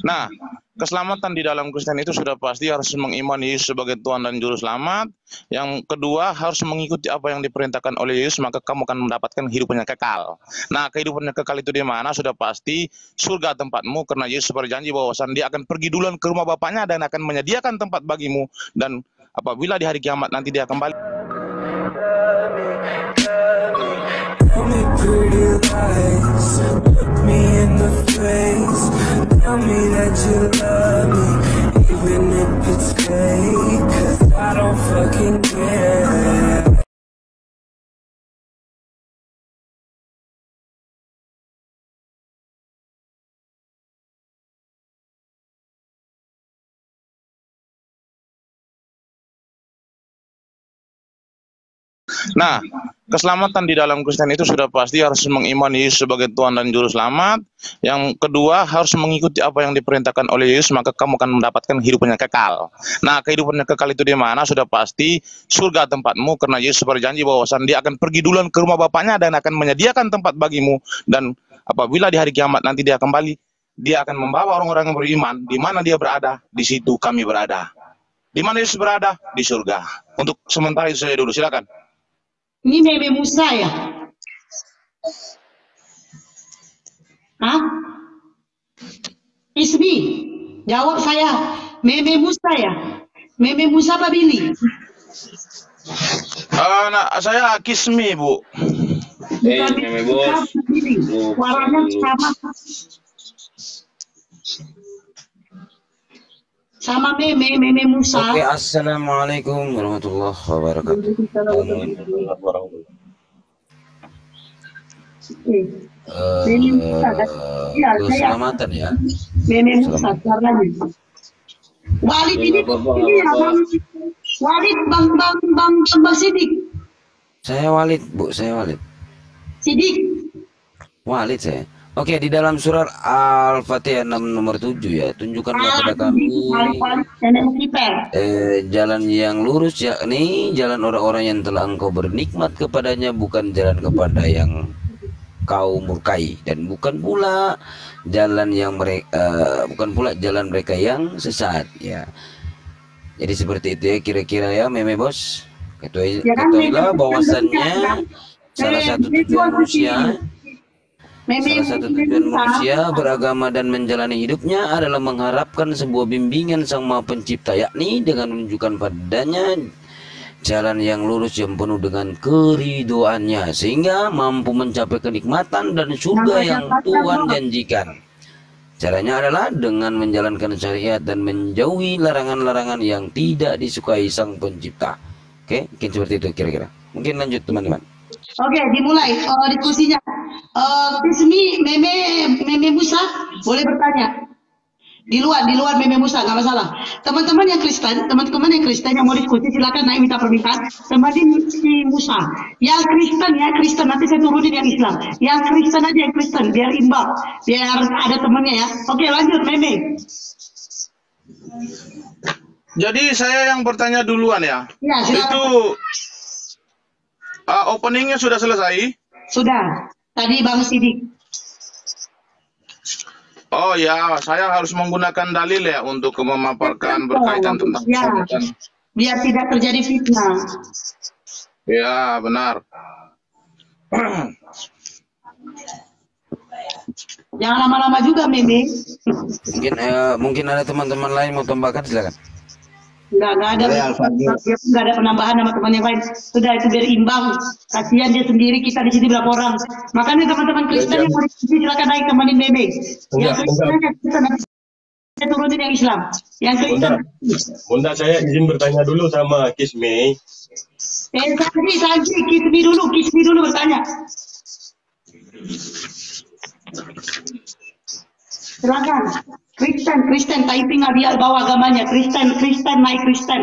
Nah, keselamatan di dalam Kristen itu sudah pasti harus mengimani Yesus sebagai Tuhan dan Juru Selamat. Yang kedua, harus mengikuti apa yang diperintahkan oleh Yesus, maka kamu akan mendapatkan hidupan yang kekal. Nah, kehidupan yang kekal itu di mana? Sudah pasti surga tempatmu, karena Yesus berjanji bahwasan dia akan pergi duluan ke rumah Bapaknya dan akan menyediakan tempat bagimu. Dan apabila di hari kiamat nanti dia kembali. Tell me pretty lies, look me in the face. Tell me that you love me, even if it's fake. 'Cause I don't fucking care. Nah, keselamatan di dalam Kristen itu sudah pasti harus mengimani Yesus sebagai Tuhan dan Juru Selamat. Yang kedua, harus mengikuti apa yang diperintahkan oleh Yesus, maka kamu akan mendapatkan hidupan yang kekal. Nah, kehidupan yang kekal itu di mana? Sudah pasti surga tempatmu, karena Yesus berjanji bahwasan dia akan pergi duluan ke rumah Bapaknya dan akan menyediakan tempat bagimu. Dan apabila di hari kiamat nanti dia kembali, dia akan membawa orang-orang yang beriman. Di mana dia berada, di situ kami berada. Di mana Yesus berada? Di surga. Untuk sementara itu saja dulu, silakan. Ini Meme Musa ya? Hah? Ismi, jawab saya. Meme Musa ya? Meme Musa apa Billy? Nah, saya Kismi, Bu. Bukan Meme Musa, Billy. Suaranya sama. Sama Meme Musa. Oke, assalamualaikum warahmatullahi wabarakatuh. Keselamatan ya. Meme Musa suaranya. Walid ini ya Bang. Walid Bang Sidik. Saya Walid, Bu, saya Walid. Sidik. Walid saya. Oke, di dalam surat Al-Fatihah 6 nomor 7 ya, tunjukkanlah kepada kami jalan yang lurus, yakni jalan orang-orang yang telah engkau bernikmat kepadanya, bukan jalan kepada yang kau murkai, dan bukan pula jalan yang jalan mereka yang sesat ya. Jadi seperti itu ya kira-kira ya, Meme Bos. Ketahuilah bahwasannya salah satu tujuan manusia beragama dan menjalani hidupnya adalah mengharapkan sebuah bimbingan Sang Maha Pencipta, yakni dengan menunjukkan padanya jalan yang lurus yang penuh dengan keridoannya, sehingga mampu mencapai kenikmatan dan surga yang Tuhan janjikan. Caranya adalah dengan menjalankan syariat dan menjauhi larangan-larangan yang tidak disukai Sang Pencipta. Oke, mungkin seperti itu kira-kira. Mungkin lanjut teman-teman. Oke, dimulai diskusinya. Kismi, Meme Musa, boleh bertanya. Di luar Meme Musa, nggak masalah. Teman-teman yang Kristen yang mau diskusi, silakan naik minta permintaan. Teman-teman si Musa, yang Kristen, nanti saya turunin yang Islam. Yang Kristen aja yang Kristen, biar imbang, biar ada temannya ya. Oke, lanjut Meme. Jadi saya yang bertanya duluan ya. Ya, silakan. Itu openingnya sudah selesai? Sudah. Tadi Bang Sidik. Oh ya, saya harus menggunakan dalil ya untuk memaparkan berkaitan tentang keselamatan. Biar tidak terjadi fitnah. Ya, benar. Jangan lama-lama juga, Meme. Mungkin ada teman-teman lain mau tambahkan, silakan. Enggak ada penambahan sama teman yang lain. Sudah, itu biar imbang. Kasihan dia sendiri, kita di sini berapa orang. Makanya teman-teman Kristen yang mau diskusi silakan naik temenin Meme. Yang Kristen nanti saya turunin yang Islam. Yang Kristen. Bunda, saya izin bertanya dulu sama Kismi. Sanji, Kismi dulu bertanya. Silakan. Kristen, typing dia bawa agamanya. Kristen, naik Kristen.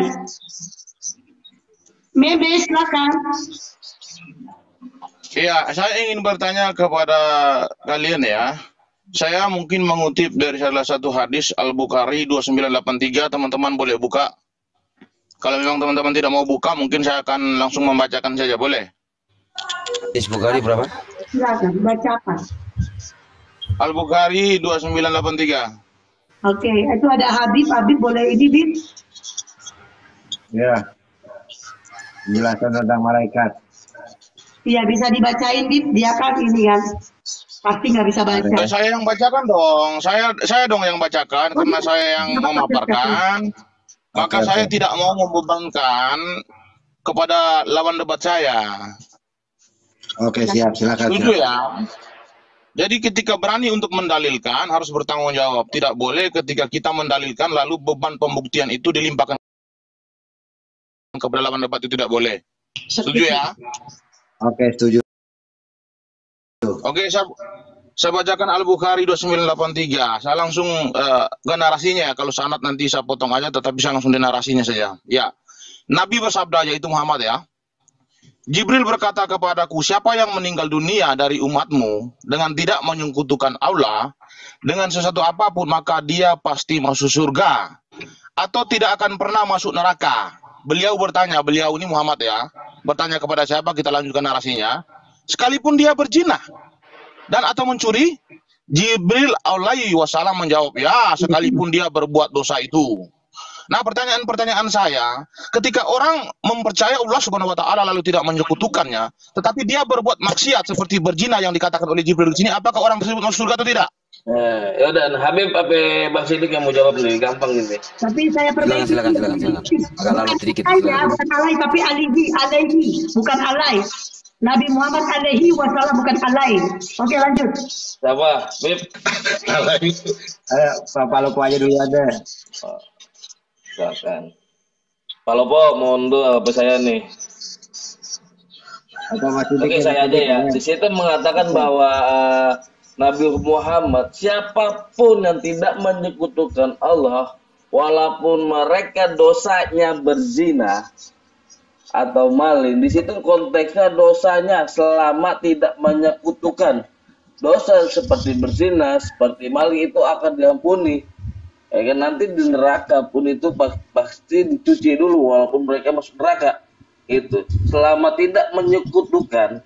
Meme, silakan. Iya, saya ingin bertanya kepada kalian ya. Saya mungkin mengutip dari salah satu hadis Al-Bukhari 2983, teman-teman boleh buka. Kalau memang teman-teman tidak mau buka, mungkin saya akan langsung membacakan saja, boleh? Hadis Bukhari berapa? Silakan, baca apa? Al-Bukhari 2983. Oke, itu ada Habib. Habib boleh ini, Bib? Ya, penjelasan tentang malaikat. Iya, bisa dibacain, Bib. Dia kan ini kan, pasti nggak bisa baca. Saya yang bacakan dong. Saya dong yang bacakan karena saya yang memaparkan. Maka saya tidak mau membebankan kepada lawan debat saya. Oke, siap, silakan. Setuju ya? Jadi ketika berani untuk mendalilkan harus bertanggung jawab. Tidak boleh ketika kita mendalilkan lalu beban pembuktian itu dilimpahkan kepada lawan debat, itu tidak boleh. Setuju ya? Oke, setuju. Oke, saya bacakan Al-Bukhari 2983. Saya langsung ke narasinya ya. Kalau sanad nanti saya potong aja, tetapi saya langsung di narasinya saja. Ya, Nabi bersabda, yaitu Muhammad ya. Jibril berkata kepadaku, siapa yang meninggal dunia dari umatmu dengan tidak menyekutukan Allah dengan sesuatu apapun, maka dia pasti masuk surga atau tidak akan pernah masuk neraka. Beliau bertanya, beliau ini Muhammad ya, bertanya kepada siapa, kita lanjutkan narasinya. Sekalipun dia berzina dan atau mencuri, Jibril alaihi wasallam menjawab, ya sekalipun dia berbuat dosa itu. Nah, pertanyaan saya, ketika orang mempercayai Allah Subhanahu wa taala lalu tidak menyekutukannya, tetapi dia berbuat maksiat seperti berzina yang dikatakan oleh Jibril di sini, apakah orang tersebut masuk surga atau tidak? Ya udah, Habib apa Bang Sidik yang mau jawab nih, gampang ini. Tapi saya perbaiki. Silakan. Agak lama sedikit. Saya bukan alai, tapi alaihi, bukan alai. Nabi Muhammad alaihi wasallam, bukan alai. Oke, lanjut. Siapa? Bib. Ayo, Pak Lopo aja dulu ada. Silakan. Pak Lopo, mohon doa apa saya nih. Atau masih Oke, saya aja ya. Di situ mengatakan bahwa Nabi Muhammad, siapapun yang tidak menyekutukan Allah, walaupun mereka dosanya berzina atau maling, di situ konteksnya dosanya selama tidak menyekutukan. Dosa seperti berzina, seperti maling itu akan diampuni. Ya kan, nanti di neraka pun itu pasti dicuci dulu walaupun mereka masuk neraka. Itu selama tidak menyekutukan,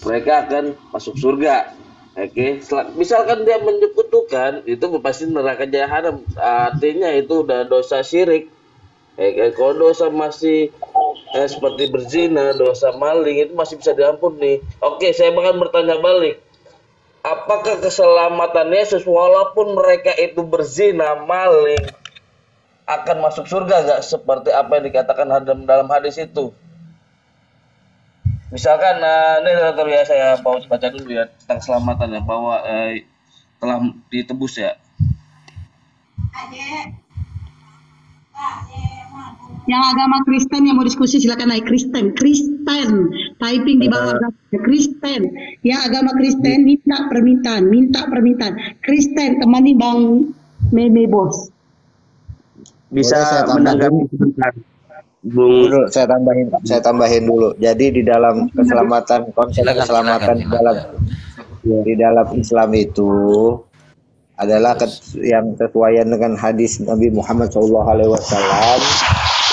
mereka akan masuk surga. Oke, misalkan dia menyekutukan, itu pasti neraka jahanam. Artinya itu udah dosa syirik. Kalau dosa masih seperti berzina, dosa maling, itu masih bisa diampuni. Oke, saya bahkan bertanya balik, apakah keselamatan Yesus walaupun mereka itu berzina, maling, akan masuk surga gak seperti apa yang dikatakan dalam hadis itu? Misalkan, ini dokter ya, saya baca dulu ya tentang keselamatan ya, bahwa telah ditebus ya. Yang agama Kristen yang mau diskusi silakan naik. Kristen, typing di bawah Kristen. Yang agama Kristen minta permintaan. Kristen temani Bang Meme Bos. Bisa menanggapi sebentar. Dulu saya tambahin dulu. Jadi di dalam keselamatan, konsep keselamatan di dalam Islam itu adalah yang sesuaian dengan hadis Nabi Muhammad SAW,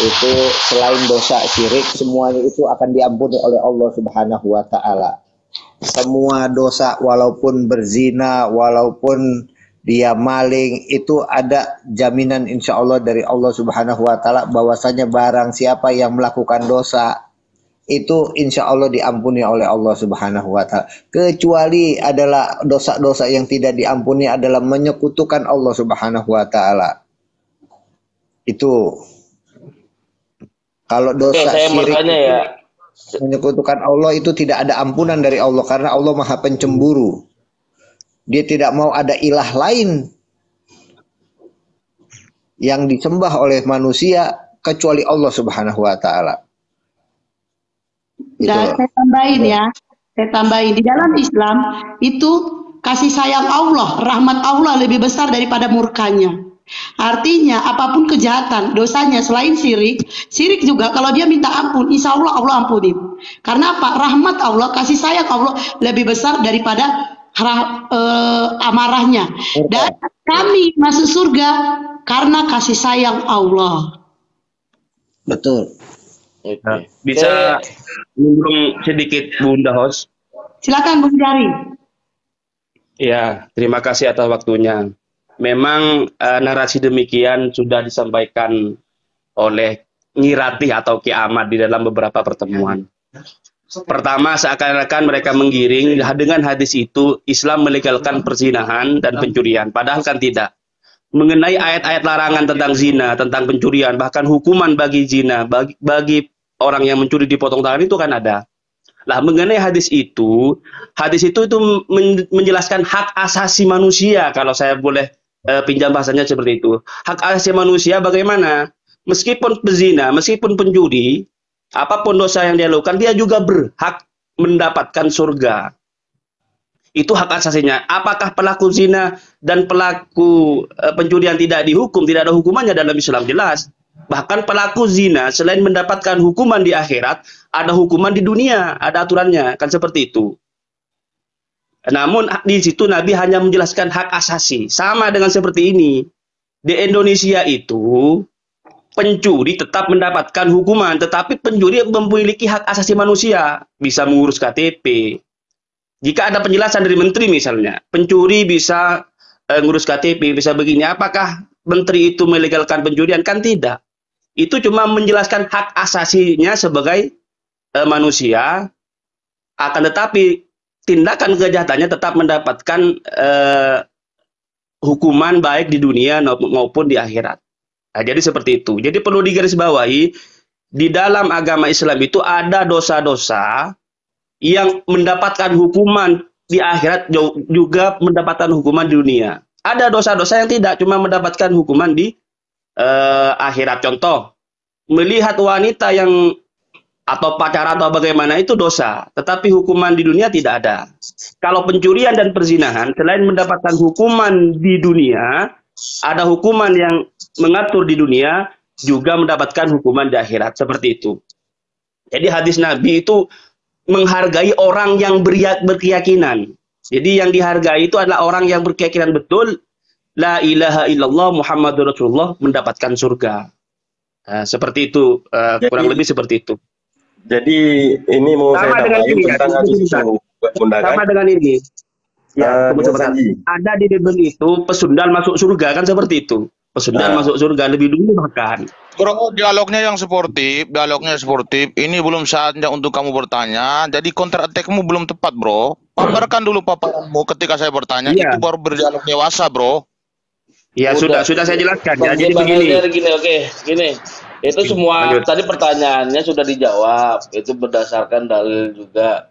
itu selain dosa syirik, semuanya itu akan diampuni oleh Allah Subhanahu wa taala. Semua dosa, walaupun berzina, walaupun dia maling, itu ada jaminan insya Allah dari Allah Subhanahu wa taala bahwasanya barang siapa yang melakukan dosa itu insya Allah diampuni oleh Allah Subhanahu wa taala. Kecuali adalah dosa-dosa yang tidak diampuni adalah menyekutukan Allah Subhanahu wa taala. Itu kalau dosa syirik ya, menyekutukan Allah itu tidak ada ampunan dari Allah karena Allah Maha Pencemburu. Dia tidak mau ada ilah lain yang disembah oleh manusia kecuali Allah Subhanahu wa taala. Dan saya tambahin di dalam Islam itu kasih sayang Allah, rahmat Allah lebih besar daripada murkanya. Artinya apapun kejahatan, dosanya selain syirik juga kalau dia minta ampun, insya Allah Allah ampuni. Karena apa? Rahmat Allah, kasih sayang Allah lebih besar daripada amarahnya. Dan kami masuk surga karena kasih sayang Allah. Betul. Bisa nimbrung sedikit Bunda Host? Silakan Bung Jari. Ya, terima kasih atas waktunya. memang narasi demikian sudah disampaikan oleh Nyi atau Ki Ahmad di dalam beberapa pertemuan. Pertama, seakan-akan mereka menggiring dengan hadis itu Islam melegalkan perzinahan dan pencurian, padahal kan tidak. Mengenai ayat-ayat larangan tentang zina, tentang pencurian, bahkan hukuman bagi zina, bagi orang yang mencuri dipotong tangan itu kan ada. Lah, mengenai hadis itu menjelaskan hak asasi manusia, kalau saya boleh pinjam bahasanya seperti itu. Hak asasi manusia bagaimana? Meskipun pezina, meskipun pencuri, apapun dosa yang dia lakukan, dia juga berhak mendapatkan surga. Itu hak asasinya. Apakah pelaku zina dan pelaku pencurian tidak dihukum, tidak ada hukumannya dalam Islam? Jelas. Bahkan pelaku zina selain mendapatkan hukuman di akhirat, ada hukuman di dunia, ada aturannya, kan seperti itu. Namun di situ Nabi hanya menjelaskan hak asasi. Sama dengan seperti ini. Di Indonesia itu pencuri tetap mendapatkan hukuman, tetapi pencuri memiliki hak asasi manusia, bisa mengurus KTP. Jika ada penjelasan dari menteri misalnya, pencuri bisa ngurus KTP, bisa begini, apakah menteri itu melegalkan pencurian? Kan tidak. Itu cuma menjelaskan hak asasinya sebagai manusia, akan tetapi tindakan kejahatannya tetap mendapatkan hukuman baik di dunia maupun di akhirat. Nah, jadi seperti itu. Jadi perlu digarisbawahi, di dalam agama Islam itu ada dosa-dosa yang mendapatkan hukuman di akhirat, juga mendapatkan hukuman di dunia. Ada dosa-dosa yang tidak cuma mendapatkan hukuman di akhirat. Contoh, melihat wanita yang atau pacaran atau bagaimana itu dosa, tetapi hukuman di dunia tidak ada. Kalau pencurian dan perzinahan, selain mendapatkan hukuman di dunia, ada hukuman yang mengatur di dunia, juga mendapatkan hukuman di akhirat. Seperti itu. Jadi hadis Nabi itu menghargai orang yang berkeyakinan. Jadi yang dihargai itu adalah orang yang berkeyakinan betul, la ilaha illallah Muhammadur Rasulullah, mendapatkan surga. Nah, seperti itu, kurang lebih seperti itu. Jadi ini mau saya tambahin tentang hadis itu, Bunda, kan? Sama dengan ini. Ya, ada di Bible itu pesundal masuk surga, kan seperti itu. Pesundal masuk surga lebih dulu bahkan. Bro, dialognya sportif. Ini belum saatnya untuk kamu bertanya. Jadi counter attack-mu belum tepat, bro. Paparkan dulu paparanmu ketika saya bertanya. Itu baru berdialog dewasa, bro. Ya sudah saya jelaskan. Ya, jadi gini. Itu semua tadi pertanyaannya sudah dijawab. Itu berdasarkan dalil juga.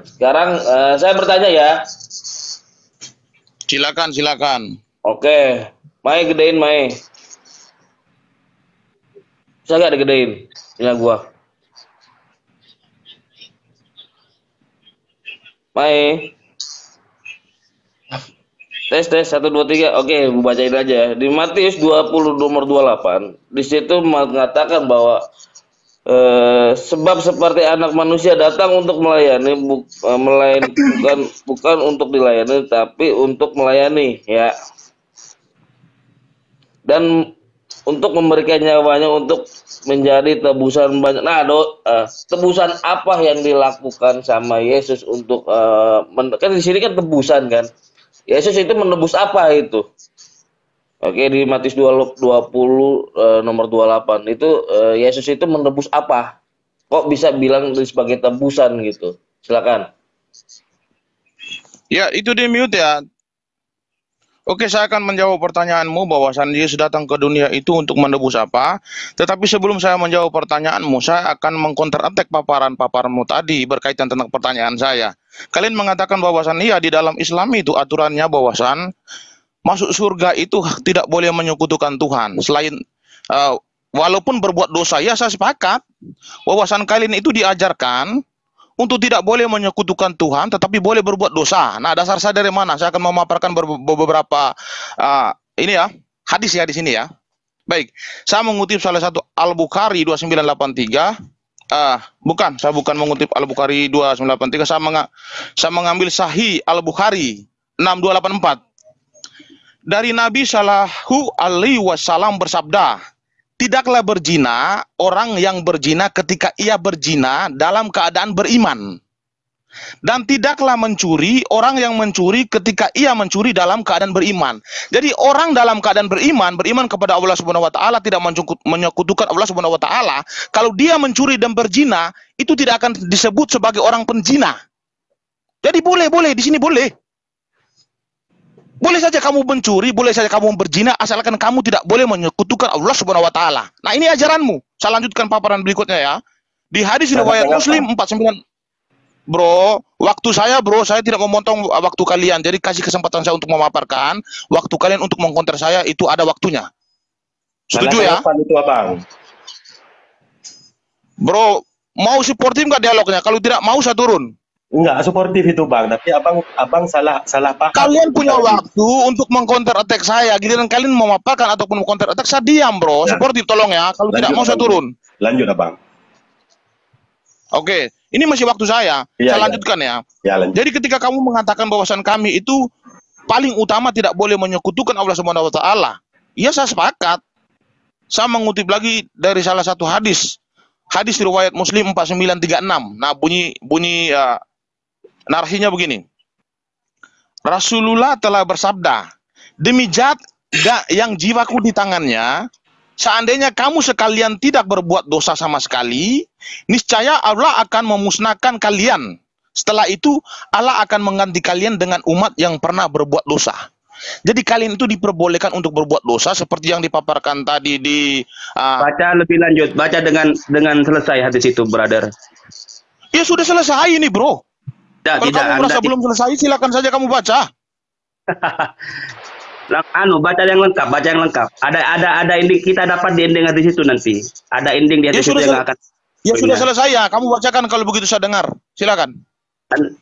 Sekarang saya bertanya ya. Silakan. Oke. Mai gedein, Mai. Bisa gak digedein? Punya gua. Mai. Tes 1 2 3. Oke, bacain aja. Di Matius 20 nomor 28, di situ mengatakan bahwa sebab seperti anak manusia datang untuk melayani, bukan untuk dilayani, tapi untuk melayani, ya. Dan untuk memberikan nyawanya untuk menjadi tebusan banyak. Nah, tebusan apa yang dilakukan sama Yesus untuk kan di sini kan tebusan kan? Yesus itu menebus apa itu? Oke, di Matius 20 nomor 28 itu Yesus itu menebus apa? Kok bisa bilang sebagai tebusan gitu? Silakan. Ya, itu di mute ya. Oke, saya akan menjawab pertanyaanmu bahwasan Yesus datang ke dunia itu untuk menebus apa. Tetapi sebelum saya menjawab pertanyaanmu, saya akan mengcounter attack paparanmu tadi berkaitan tentang pertanyaan saya. Kalian mengatakan bahwasan iya di dalam Islam itu aturannya bahwasan masuk surga itu tidak boleh menyekutukan Tuhan. Selain walaupun berbuat dosa, ya saya sepakat bahwasan kalian itu diajarkan untuk tidak boleh menyekutukan Tuhan, tetapi boleh berbuat dosa. Nah, dasar saya dari mana? Saya akan memaparkan beberapa ini ya, hadis ya di sini ya. Baik, saya mengutip salah satu Al-Bukhari 2983. Saya bukan mengutip Al-Bukhari 2983, saya mengambil Sahih Al-Bukhari 6284. Dari Nabi Shallallahu Alaihi Wasallam bersabda, tidaklah berzina orang yang berzina ketika ia berzina dalam keadaan beriman. Dan tidaklah mencuri orang yang mencuri ketika ia mencuri dalam keadaan beriman. Jadi orang dalam keadaan beriman kepada Allah Subhanahu wa taala, tidak menyekutukan Allah Subhanahu wa taala, kalau dia mencuri dan berzina, itu tidak akan disebut sebagai orang penzina. Jadi boleh di sini boleh. Boleh saja kamu mencuri, boleh saja kamu berzina, asalkan kamu tidak boleh menyekutukan Allah Subhanahu wa taala. Nah, ini ajaranmu. Saya lanjutkan paparan berikutnya ya. Di hadis riwayat Muslim 49. Bro, waktu saya tidak memotong waktu kalian. Jadi kasih kesempatan saya untuk memaparkan. Waktu kalian untuk mengkonter saya itu ada waktunya. Setuju ya? Itu, Abang. Bro, mau supportif nggak dialognya? Kalau tidak mau saya turun. Enggak suportif itu, Bang. Tapi abang salah paham. Kalian punya waktu untuk mengkonter attack saya. Giliran kalian memaparkan ataupun mengkonter attack, saya diam, bro. Ya. Suportif tolong ya. Kalau tidak mau saya turun. Lanjut, Abang. Oke, ini masih waktu saya. Saya lanjutkan ya. Lanjut. Jadi ketika kamu mengatakan bahwasan kami itu paling utama tidak boleh menyekutukan Allah Subhanahu wa taala. Iya, saya sepakat. Saya mengutip lagi dari salah satu hadis. Hadis riwayat Muslim 4936. Nah, bunyi narasinya begini. Rasulullah telah bersabda, demi zat yang jiwaku di tangannya, seandainya kamu sekalian tidak berbuat dosa sama sekali, niscaya Allah akan memusnahkan kalian. Setelah itu, Allah akan mengganti kalian dengan umat yang pernah berbuat dosa. Jadi kalian itu diperbolehkan untuk berbuat dosa seperti yang dipaparkan tadi di... Baca lebih lanjut, baca dengan selesai hadis itu, brother. Ya sudah selesai ini, bro. Kalau kamu merasa belum selesai, silakan saja kamu baca. Baca yang lengkap. Ada ending, kita dapat di ending hadis itu nanti. Ada ending di hadis itu yang akan. Ya sudah selesai ya, kamu bacakan kalau begitu saya dengar. Silakan.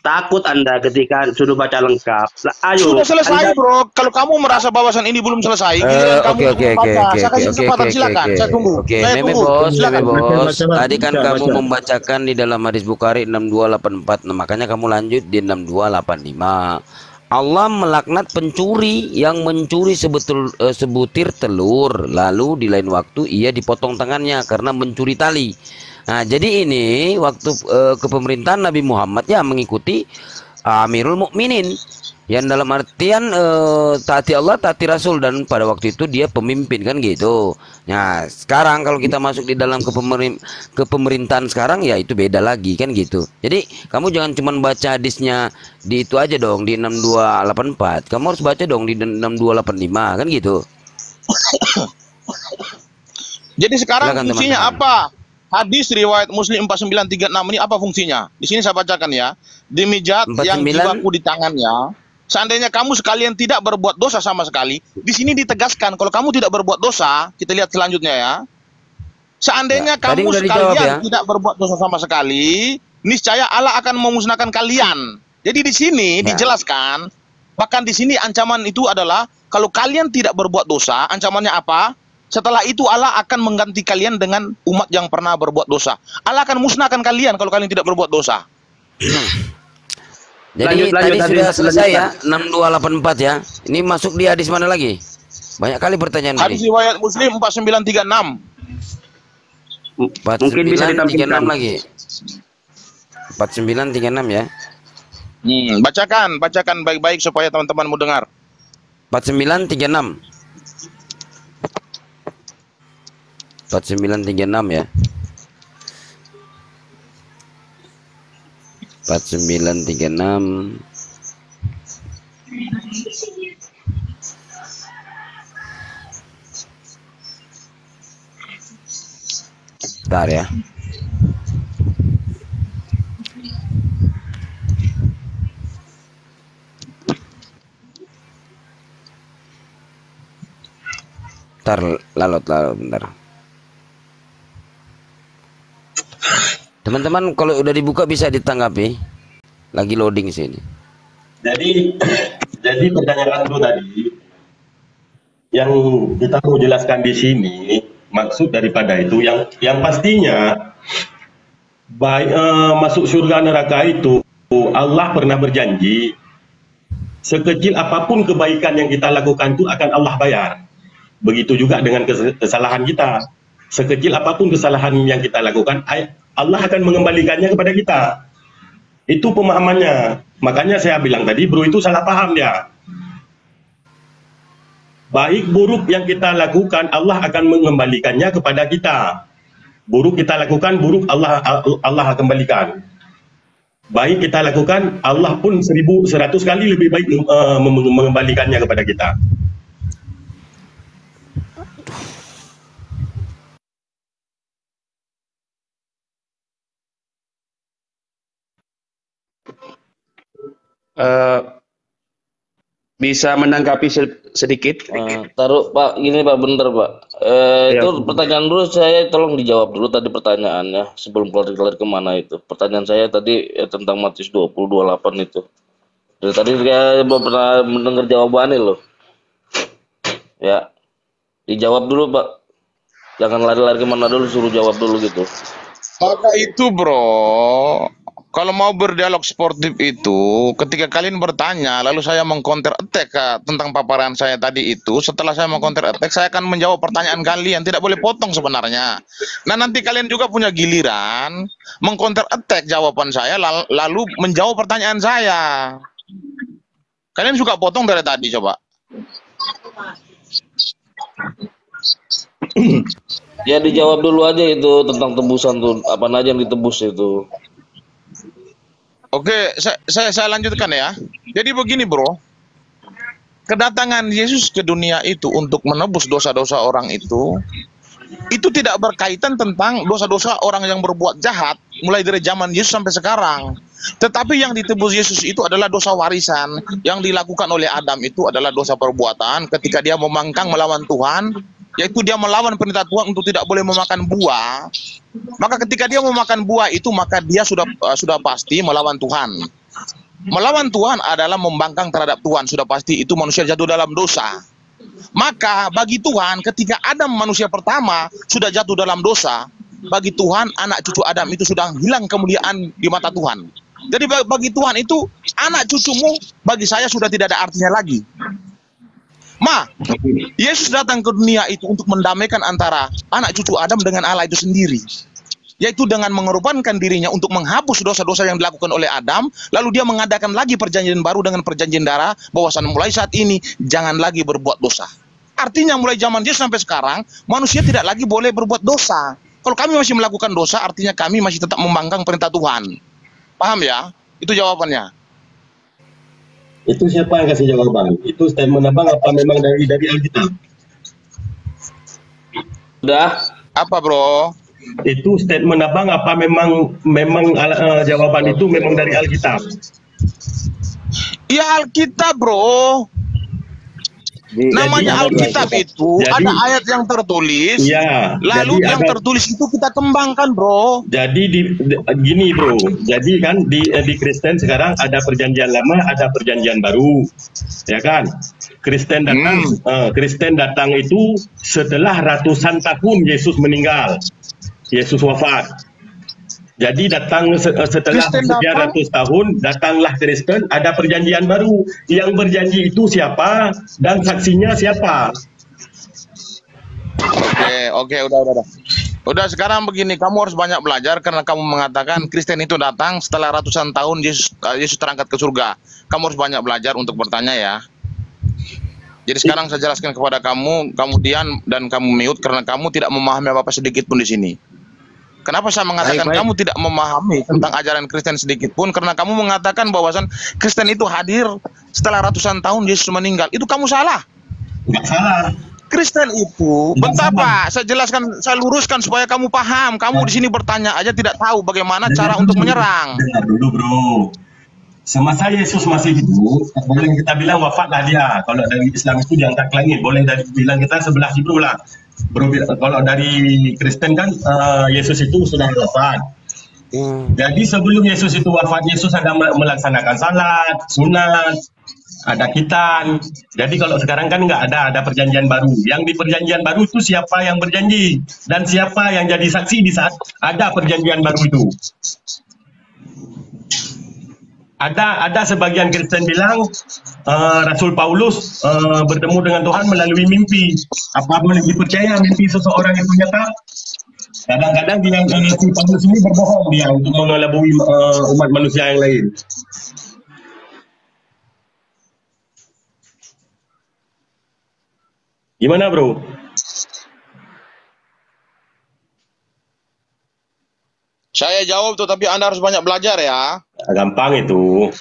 Takut Anda ketika sudah baca lengkap. Ayo. Sudah selesai, bro. Kalau kamu merasa bahwasan ini belum selesai, Oke. saya kasih kesempatan, silakan. Saya tunggu. Meme bos. Tadi kan kamu membacakan di dalam hadis Bukhari 6284. Nah, makanya kamu lanjut di 6285. Allah melaknat pencuri yang mencuri sebutir telur, lalu di lain waktu ia dipotong tangannya karena mencuri tali. Nah, jadi ini waktu kepemerintahan Nabi Muhammad ya mengikuti Amirul Mukminin, yang dalam artian taati Allah, taati Rasul, dan pada waktu itu dia pemimpin kan gitu. Nah, sekarang kalau kita masuk di dalam kepemerintahan sekarang ya itu beda lagi kan gitu. Jadi kamu jangan cuma baca hadisnya di itu aja dong, di 6284. Kamu harus baca dong di 6285 kan gitu. Jadi sekarang silakan, fungsinya teman-teman. apa? Hadis riwayat Muslim 4936 ini apa fungsinya? Di sini saya bacakan ya. Demi zat yang jiwaku di tangannya, seandainya kamu sekalian tidak berbuat dosa sama sekali. Di sini ditegaskan kalau kamu tidak berbuat dosa, kita lihat selanjutnya ya. Seandainya kamu sekalian tidak berbuat dosa sama sekali, niscaya Allah akan memusnahkan kalian. Jadi di sini dijelaskan, bahkan di sini ancaman itu adalah kalau kalian tidak berbuat dosa, ancamannya apa? Setelah itu Allah akan mengganti kalian dengan umat yang pernah berbuat dosa. Allah akan musnahkan kalian kalau kalian tidak berbuat dosa. Jadi tadi sudah selesai ya, 6284 ya. Ini masuk di hadis mana lagi? Banyak kali pertanyaan hadis ini. riwayat Muslim 4936. Mungkin bisa ditampilkan lagi. 4936 ya. Bacakan baik-baik supaya teman-teman mau dengar. 4936. 4936 ya. 4936. Bentar ya. Bentar, lalot bentar. Teman-teman kalau udah dibuka bisa ditanggapi. Lagi loading sini. Jadi pertanyaan itu tadi yang kita mau jelaskan di sini, maksud daripada itu yang pastinya masuk surga neraka itu Allah pernah berjanji sekecil apapun kebaikan yang kita lakukan itu akan Allah bayar. Begitu juga dengan kesalahan kita. Sekecil apapun kesalahan yang kita lakukan, Allah akan mengembalikannya kepada kita. Itu pemahamannya. Makanya saya bilang tadi, bro itu salah paham dia. Baik buruk yang kita lakukan, Allah akan mengembalikannya kepada kita. Buruk kita lakukan, buruk Allah akan kembalikan. Baik kita lakukan, Allah pun 1100 kali lebih baik mengembalikannya kepada kita. Bisa menanggapi sedikit? Taruh Pak, gini Pak, bener Pak. Itu pertanyaan dulu, saya tolong dijawab dulu tadi pertanyaannya sebelum keluar kemana itu. Pertanyaan saya tadi tentang Matius 20:28 itu. Dari tadi saya belum pernah mendengar jawabannya loh. Ya, dijawab dulu Pak. Jangan lari-lari kemana dulu, suruh jawab dulu gitu. Maka itu bro, kalau mau berdialog sportif itu, ketika kalian bertanya, lalu saya mengcounter attack tentang paparan saya tadi itu, setelah saya mengcounter attack, saya akan menjawab pertanyaan kalian, tidak boleh potong sebenarnya. Nah nanti kalian juga punya giliran, mengcounter attack jawaban saya, lalu menjawab pertanyaan saya. Kalian suka potong dari tadi, coba. Ya dijawab dulu aja itu tentang tebusan tuh, apa aja yang ditebus itu. Oke, saya lanjutkan ya. Jadi begini bro, kedatangan Yesus ke dunia itu untuk menebus dosa-dosa orang itu tidak berkaitan tentang dosa-dosa orang yang berbuat jahat mulai dari zaman Yesus sampai sekarang. Tetapi yang ditebus Yesus itu adalah dosa warisan. Yang dilakukan oleh Adam itu adalah dosa perbuatan ketika dia membangkang melawan Tuhan, yaitu dia melawan perintah Tuhan untuk tidak boleh memakan buah. Maka ketika dia memakan buah itu, maka dia sudah pasti melawan Tuhan. Melawan Tuhan adalah membangkang terhadap Tuhan, sudah pasti itu manusia jatuh dalam dosa. Maka bagi Tuhan, ketika Adam manusia pertama sudah jatuh dalam dosa, bagi Tuhan anak cucu Adam itu sudah hilang kemuliaan di mata Tuhan. Jadi bagi Tuhan itu anak cucumu bagi saya sudah tidak ada artinya lagi. Yesus datang ke dunia itu untuk mendamaikan antara anak cucu Adam dengan Allah itu sendiri, yaitu dengan mengorbankan dirinya untuk menghapus dosa-dosa yang dilakukan oleh Adam. Lalu dia mengadakan lagi perjanjian baru dengan perjanjian darah, bahwasan mulai saat ini jangan lagi berbuat dosa. Artinya mulai zaman Yesus sampai sekarang manusia tidak lagi boleh berbuat dosa. Kalau kami masih melakukan dosa, artinya kami masih tetap membangkang perintah Tuhan. Paham ya? Itu jawabannya. Itu siapa yang kasih jawaban? Itu statement abang apa memang dari Alkitab? Udah. Apa bro? Itu statement abang apa memang jawaban itu memang dari Alkitab? Ya Alkitab bro. Namanya Alkitab itu ada ayat yang tertulis, ya, lalu yang tertulis itu kita kembangkan bro. Jadi gini bro, jadi kan di Kristen sekarang ada perjanjian lama, ada perjanjian baru, ya kan? Kristen datang itu setelah ratusan tahun Yesus meninggal, Yesus wafat. Jadi datang setelah sekian ratus tahun, datanglah Kristen, ada perjanjian baru. Yang berjanji itu siapa dan saksinya siapa? Oke, udah. Udah sekarang begini, kamu harus banyak belajar karena kamu mengatakan Kristen itu datang setelah ratusan tahun Yesus terangkat ke surga. Kamu harus banyak belajar untuk bertanya ya. Jadi sekarang saya jelaskan kepada kamu, kamu diam dan kamu mute karena kamu tidak memahami apa-apa sedikit pun di sini. Kenapa saya mengatakan kamu tidak memahami tentang ajaran Kristen sedikit pun? Karena kamu mengatakan bahwasan Kristen itu hadir setelah ratusan tahun Yesus meninggal. Itu kamu salah. Enggak salah. Kristen itu, bentar Pak, saya jelaskan, saya luruskan supaya kamu paham. Kamu di sini bertanya aja tidak tahu bagaimana cara untuk menyerang. Dengar dulu bro. Semasa Yesus masih hidup, boleh kita bilang wafatlah dia. Kalau dari Islam itu diangkat ke langit, boleh dari bilang kita 11 Hebrew lah. Bro, kalau dari Kristen kan Yesus itu sudah wafat. Jadi sebelum Yesus itu wafat, Yesus ada melaksanakan salat, sunat, ada khitan. Jadi kalau sekarang kan nggak ada perjanjian baru. Yang di perjanjian baru itu siapa yang berjanji dan siapa yang jadi saksi di saat ada perjanjian baru itu. Ada sebagian Kristen bilang Rasul Paulus bertemu dengan Tuhan melalui mimpi. Apa boleh dipercaya mimpi seseorang itu nyata? Kadang-kadang dia si Paulus ini berbohong dia untuk mengelabui umat manusia yang lain. Gimana bro? Saya jawab tuh, tapi Anda harus banyak belajar ya. Gampang itu.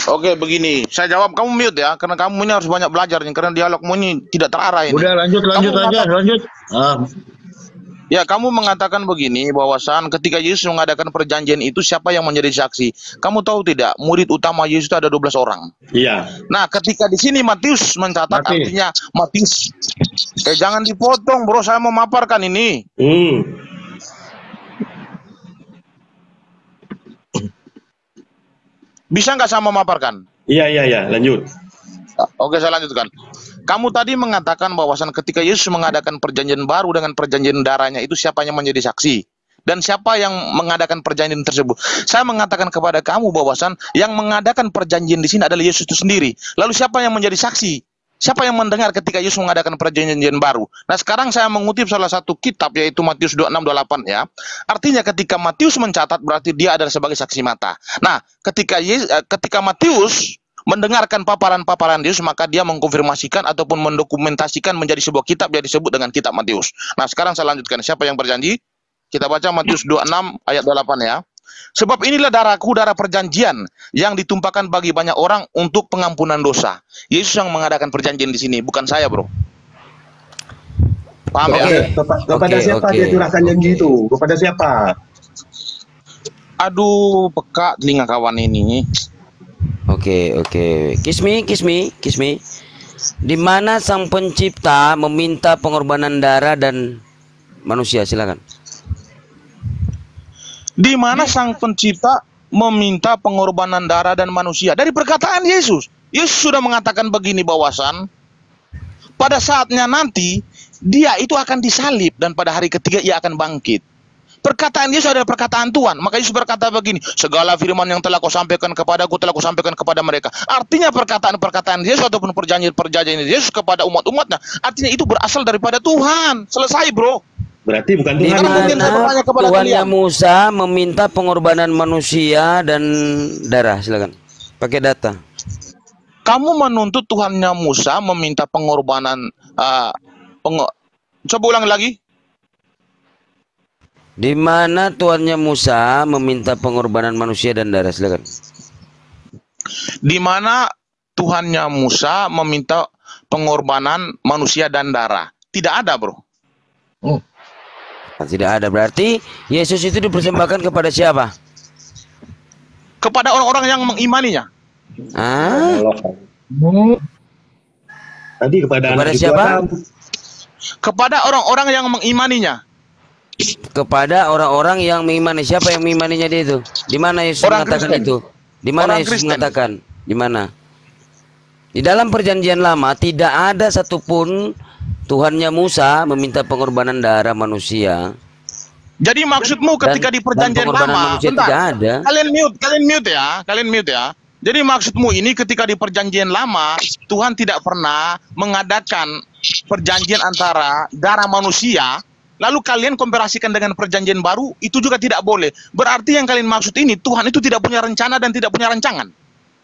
Oke, begini. Saya jawab, kamu mute ya, karena kamu ini harus banyak belajar nih, karena dialogmu ini tidak terarah ini. Udah lanjut aja, lanjut. Ya, kamu mengatakan begini, bahwasan ketika Yesus mengadakan perjanjian itu, siapa yang menjadi saksi? Kamu tahu tidak, murid utama Yesus itu ada 12 orang. Iya. Nah, ketika di sini Matius mencatat, artinya Matius. Jangan dipotong, bro, saya mau maparkan ini. Bisa nggak saya memaparkan? Iya, lanjut. Oke, saya lanjutkan. Kamu tadi mengatakan bahwasan ketika Yesus mengadakan perjanjian baru dengan perjanjian darahnya, itu siapa yang menjadi saksi? Dan siapa yang mengadakan perjanjian tersebut? Saya mengatakan kepada kamu bahwasan yang mengadakan perjanjian di sini adalah Yesus itu sendiri. Lalu siapa yang menjadi saksi? Siapa yang mendengar ketika Yesus mengadakan perjanjian baru? Nah, sekarang saya mengutip salah satu kitab, yaitu Matius 26-28 ya. Artinya ketika Matius mencatat, berarti dia adalah sebagai saksi mata. Nah, ketika Matius mendengarkan paparan-paparan Yesus, maka dia mengkonfirmasikan ataupun mendokumentasikan menjadi sebuah kitab yang disebut dengan kitab Matius. Nah, sekarang saya lanjutkan. Siapa yang berjanji? Kita baca Matius 26 ayat 28 ya. Sebab inilah darahku, darah perjanjian yang ditumpahkan bagi banyak orang untuk pengampunan dosa. Yesus yang mengadakan perjanjian di sini, bukan saya, bro. Paham ya? Kepada siapa dia curahkan janji itu? Kepada siapa? Aduh, peka telinga kawan ini. Oke. Kismi. Di mana sang pencipta meminta pengorbanan darah dan manusia? Silakan. Di mana sang pencipta meminta pengorbanan darah dan manusia? Dari perkataan Yesus. Yesus sudah mengatakan begini, bahwasan pada saatnya nanti dia itu akan disalib dan pada hari ketiga ia akan bangkit. Perkataan Yesus adalah perkataan Tuhan. Maka Yesus berkata begini, segala firman yang telah kau sampaikan kepadaku telah kau sampaikan kepada mereka. Artinya perkataan-perkataan Yesus ataupun perjanjian-perjanjian Yesus kepada umat-umatnya, artinya itu berasal daripada Tuhan. Selesai, bro. Berarti bukan Tuhan. Tuhannya Musa meminta pengorbanan manusia dan darah. Silakan. Pakai data. Kamu menuntut Tuhannya Musa meminta pengorbanan. Coba ulang lagi. Di mana Tuhannya Musa meminta pengorbanan manusia dan darah? Silakan. Di mana Tuhannya Musa meminta pengorbanan manusia dan darah? Tidak ada, bro. Tidak ada. Berarti Yesus itu dipersembahkan kepada siapa? Kepada orang-orang yang mengimaninya. Tadi kepada siapa? Kepada orang-orang yang mengimaninya. Kepada orang-orang yang mengimani. Siapa yang mengimaninya dia itu? Di mana Yesus mengatakan itu? Di mana Yesus mengatakan? Di mana? Di dalam perjanjian lama tidak ada satupun Tuhannya Musa meminta pengorbanan darah manusia. Jadi maksudmu ketika di perjanjian lama, bentar, kalian mute ya. Jadi maksudmu ini ketika di perjanjian lama Tuhan tidak pernah mengadakan perjanjian antara darah manusia, lalu kalian komparasikan dengan perjanjian baru, itu juga tidak boleh. Berarti yang kalian maksud ini Tuhan itu tidak punya rencana dan tidak punya rancangan.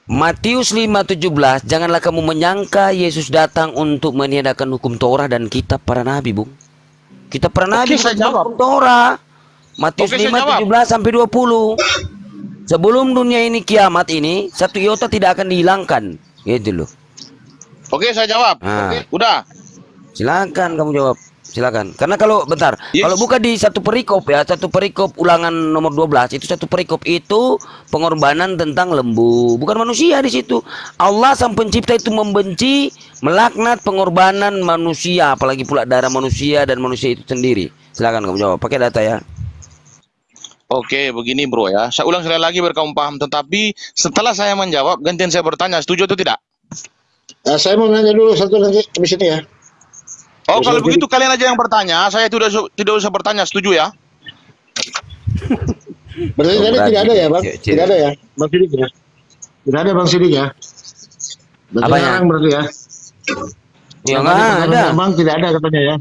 Matius 5:17, janganlah kamu menyangka Yesus datang untuk meniadakan hukum Taurat dan kitab para nabi, Bung. Kitab para nabi bukan hukum Taurat. Matius 5:17 sampai 20. Sebelum dunia ini kiamat ini, satu iota tidak akan dihilangkan. Gitu loh. Oke, saya jawab. Udah. Silakan kamu jawab. Silakan. Karena kalau bentar, kalau buka di satu perikop ya, satu perikop ulangan nomor 12, itu satu perikop itu pengorbanan tentang lembu, bukan manusia di situ. Allah sang pencipta itu membenci, melaknat pengorbanan manusia, apalagi pula darah manusia dan manusia itu sendiri. Silakan kamu jawab, pakai data ya. Oke, begini bro ya. Saya ulang sekali lagi biar kamu paham, tetapi setelah saya menjawab, gantian saya bertanya, setuju atau tidak? Saya mau nanya dulu satu lagi di sini ya. Oh, kalau begitu kalian aja yang bertanya, saya tidak usah bertanya, setuju ya? Berarti tadi tidak ada ya, Bang? Tidak ada ya, Bang Sidik ya? Tidak ada Bang Sidik ya? Berarti apanya? Berarti ya? Ya nggak ada. Bang tidak ada katanya ya?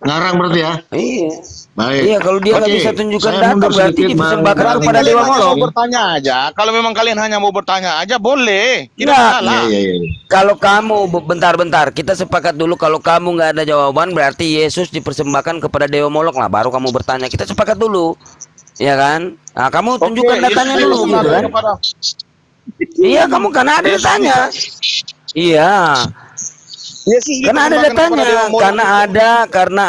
Ngarang berarti ya? Iya. Baik. Iya, kalau dia nggak Oke, bisa tunjukkan saya data mundur berarti sedikit, Bang. dipersembahkan Berarti kepada kalian dewa hanya molok. mau bertanya aja. Kalau memang kalian hanya mau bertanya aja, boleh. Tidak Nggak. masalah. Iya, iya, iya. Kalau kamu bentar-bentar, kita sepakat dulu kalau kamu nggak ada jawaban berarti Yesus dipersembahkan kepada dewa molok lah, baru kamu bertanya. Kita sepakat dulu, ya kan? Nah, kamu tunjukkan Oke, datanya Yesus dulu, gitu dipersembahkan kan? kepada Iya, kamu kan ada Yesus datanya. Iya. Yesus Karena ada dipersembahkan kepada datanya, dewa molok. karena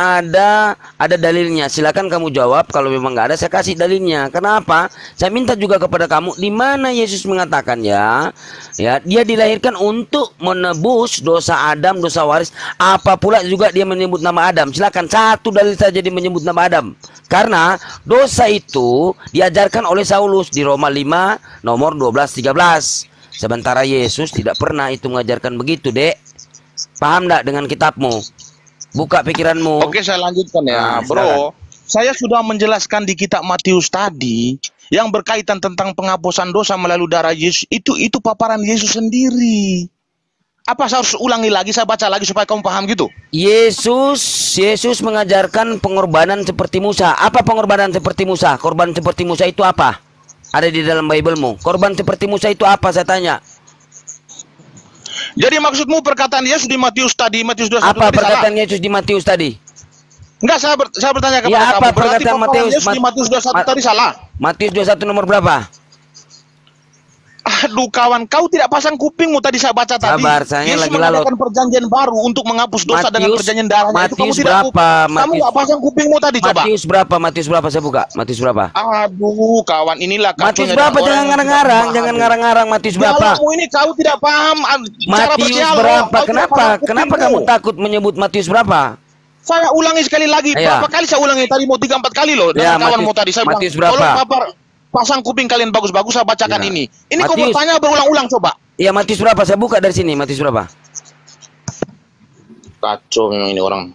ada dalilnya. Silakan kamu jawab. Kalau memang nggak ada, saya kasih dalilnya. Kenapa? Saya minta juga kepada kamu, di mana Yesus mengatakan ya, dia dilahirkan untuk menebus dosa Adam, dosa waris. Apa pula juga dia menyebut nama Adam? Silakan satu dalil saja dia menyebut nama Adam. Karena dosa itu diajarkan oleh Saulus di Roma 5 nomor 12-13. Sementara Yesus tidak pernah itu mengajarkan begitu, Dek. Paham enggak dengan kitabmu? Buka pikiranmu. Oke, saya lanjutkan ya, Nah, bro. Saya sudah menjelaskan di kitab Matius tadi yang berkaitan tentang penghapusan dosa melalui darah Yesus. Itu paparan Yesus sendiri. Apa saya harus ulangi lagi? Saya baca lagi supaya kamu paham gitu. Yesus mengajarkan pengorbanan seperti Musa. Apa pengorbanan seperti Musa? Korban seperti Musa itu apa? Ada di dalam Biblemu. Korban seperti Musa itu apa, saya tanya? Jadi maksudmu perkataan Yesus di Matius tadi, Matius 21 Apa tadi perkataan salah? Yesus di Matius tadi? Enggak, saya bertanya kepada Ya, kamu. apa Berarti perkataan paparan Matius? Yesus di Matius 21 tadi salah. Matius 21 nomor berapa? Aduh kawan, kau tidak pasang kupingmu tadi saya baca tadi. Sabar, saya Yesus lagi lalut. mengadakan perjanjian baru untuk menghapus dosa dengan Matius- perjanjian darahnya. Itu kamu Matius tidak berapa? kamu Matius- nggak pasang kupingmu tadi coba. Matius berapa saya buka? Matius berapa? Aduh kawan, inilah Matius kacaunya berapa? orang Jangan yang ngarang-ngarang, tidak jangan paham. ngarang-ngarang. Matius berapa? Dialogmu ini kau tidak paham cara Matius berdialog. berapa? Kau tidak Kenapa? pasang Kenapa kupingmu. kamu takut menyebut Matius berapa? Saya ulangi sekali lagi. Iya. Berapa kali saya ulangi tadi? Mau 3-4 kali loh. Ya, Dengan kawanmu tadi saya Matius bilang, berapa? tolong pasang kuping kalian bagus-bagus. Saya bacakan Ya. ini. Ini kau Matius. bertanya berulang-ulang coba. Iya, Matius berapa? Saya buka dari sini. Matius berapa? Kacau memang ini orang.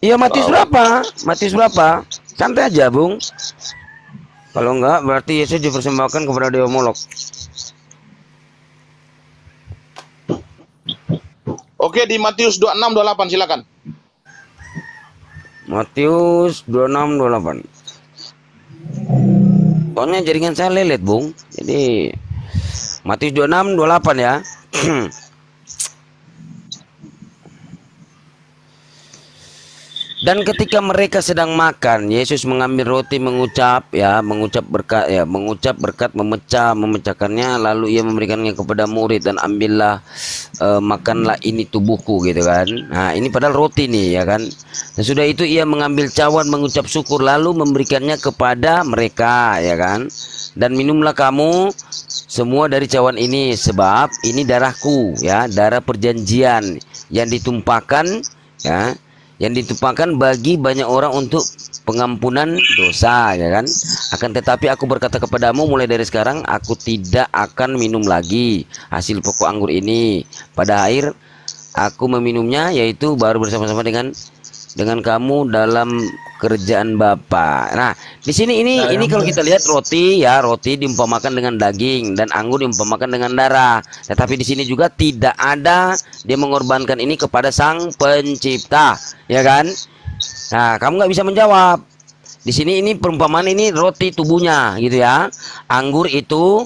Iya, Matius berapa? Matius berapa? Santai aja, Bung. Kalau enggak, berarti Yesus dipersembahkan kepada dewa Molok. Oke, di Matius 26-28 silakan. Matius 26-28. Soalnya jaringan saya lelet, Bung. Jadi Matius 26-28 ya. Dan ketika mereka sedang makan, Yesus mengambil roti, mengucap berkat, memecahkannya, lalu ia memberikannya kepada murid dan ambillah, makanlah, ini tubuhku, gitu kan. Nah, ini padahal roti nih, ya kan. Sesudah itu ia mengambil cawan, mengucap syukur, lalu memberikannya kepada mereka, ya kan. Dan minumlah kamu semua dari cawan ini, sebab ini darahku, ya, darah perjanjian yang ditumpahkan, ya, yang ditumpahkan bagi banyak orang untuk pengampunan dosa, ya kan. Akan tetapi aku berkata kepadamu, mulai dari sekarang aku tidak akan minum lagi hasil pokok anggur ini pada air aku meminumnya, yaitu baru bersama-sama dengan kamu dalam kerjaan Bapa. Nah, di sini ini kalau kita lihat roti, ya, roti diumpamakan dengan daging dan anggur diumpamakan dengan darah. Tetapi di sini juga tidak ada dia mengorbankan ini kepada Sang Pencipta, ya kan? Nah, kamu nggak bisa menjawab. Di sini ini perumpamaan ini roti tubuhnya, gitu ya. Anggur itu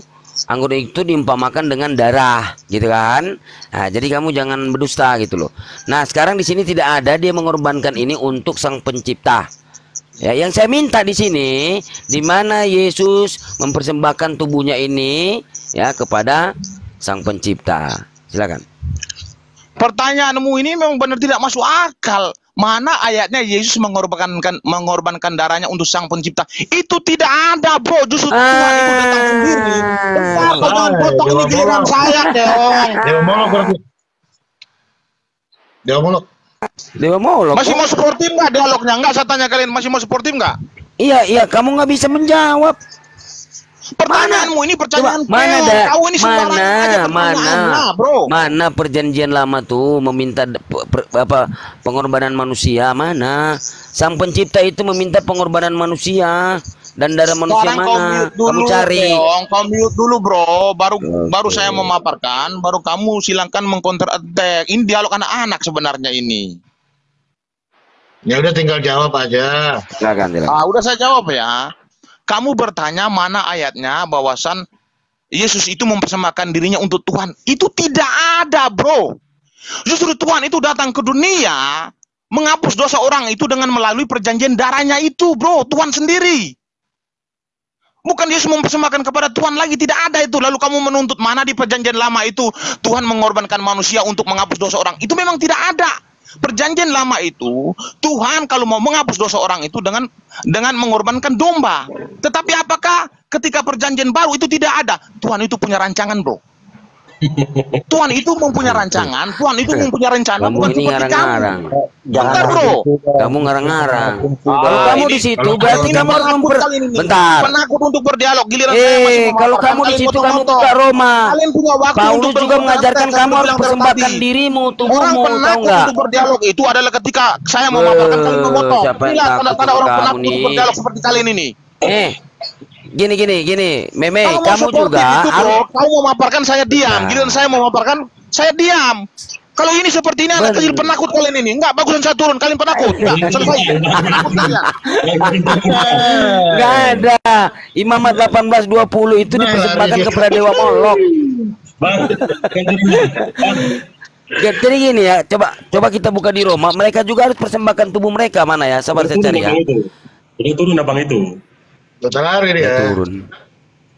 diumpamakan dengan darah, gitu kan. Nah, jadi kamu jangan berdusta, gitu loh. Nah, sekarang di sini tidak ada dia mengorbankan ini untuk Sang Pencipta. Ya, yang saya minta di sini, di mana Yesus mempersembahkan tubuhnya ini, ya, kepada Sang Pencipta. Silakan. Pertanyaanmu ini memang benar tidak masuk akal. Mana ayatnya Yesus mengorbankan darahnya untuk Sang Pencipta? Itu tidak ada, bro. Justru Tuhan itu datang sendiri. Bentar, kau jangan potong ini giliran saya, dong. Dewa Molok berarti. Dewa Molok. Dewa Molok. Masih mau sportif nggak dialognya? Nggak, saya tanya kalian, masih mau sportif nggak? Iya, kamu nggak bisa menjawab. Pertanyaanmu ini pertanyaan Mana peong. ada Kau ini sembarangan aja pertanyaannya, bro. Mana perjanjian lama tuh meminta pengorbanan manusia? Mana Sang Pencipta itu meminta pengorbanan manusia dan darah manusia? Sekarang mana kamu cari? Kau mute dulu, bro. Baru saya memaparkan, baru kamu silahkan mengcounter attack. Ini dialog anak-anak sebenarnya ini. Ya udah tinggal jawab aja. Silakan, silakan. Udah saya jawab ya. Kamu bertanya mana ayatnya bahwasan Yesus itu mempersembahkan dirinya untuk Tuhan. Itu tidak ada, bro. Justru Tuhan itu datang ke dunia menghapus dosa orang itu dengan melalui perjanjian darahnya itu, bro. Tuhan sendiri. Bukan Yesus mempersembahkan kepada Tuhan lagi, tidak ada itu. Lalu kamu menuntut mana di perjanjian lama itu Tuhan mengorbankan manusia untuk menghapus dosa orang. Itu memang tidak ada. Perjanjian lama itu Tuhan kalau mau menghapus dosa orang itu dengan mengorbankan domba. Tetapi apakah ketika perjanjian baru itu tidak ada? Tuhan itu punya rancangan, bro. Tuhan itu mempunyai rancangan, Tuhan itu mempunyai rencana. Kamu Bukan ini seperti kamu. ngarang-ngarang. Bentar, bro. Kamu ngarang-ngarang. Kalau kamu di situ berarti kamu harus bentar. Penakut untuk berdialog, giliran saya masih Kalau kamu di situ kamu buka Roma. Kalian punya waktu Paulus untuk juga mengajarkan kamu harus persembahkan dirimu, Orang tubuhmu, tahu penakut nggak? untuk berdialog itu adalah ketika saya memaparkan kalian memotong. Siapa yang Inilah takut tanda-tanda sama orang kamu penakut untuk nih? berdialog seperti kalian ini. Gini, Meme, Kalau mau kamu seperti juga itu, bro, kamu memaparkan saya diam. Giliran saya memaparkan saya diam. Kalau ini seperti ini anak kecil penakut kalian ini. Enggak, bagusan saya turun, kalian penakut. Enggak, selesai. Penakut kalian. Nggak ada. Imamat 1820 itu dipersembahkan kepada Dewa Molok. Jadi gini ya, coba kita buka di Roma. Mereka juga harus persembahkan tubuh mereka, mana ya? Sabar saya cari ya. Udah turun abang itu. Udah lari dia. Turun.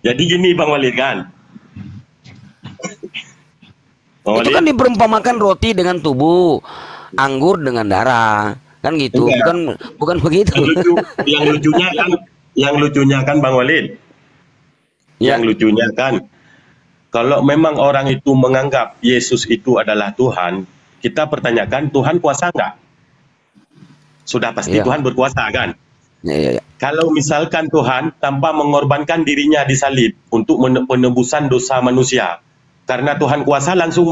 Jadi gini Bang Walid kan. Itu kan diperumpamakan roti dengan tubuh, anggur dengan darah, kan gitu. Bukan begitu. Yang lucunya kan Bang Walid. Yang lucunya kan, kalau memang orang itu menganggap Yesus itu adalah Tuhan, kita pertanyakan Tuhan kuasa nggak? Sudah pasti Tuhan berkuasa kan? Ya. Kalau misalkan Tuhan tanpa mengorbankan dirinya di salib untuk penebusan dosa manusia, karena Tuhan kuasa langsung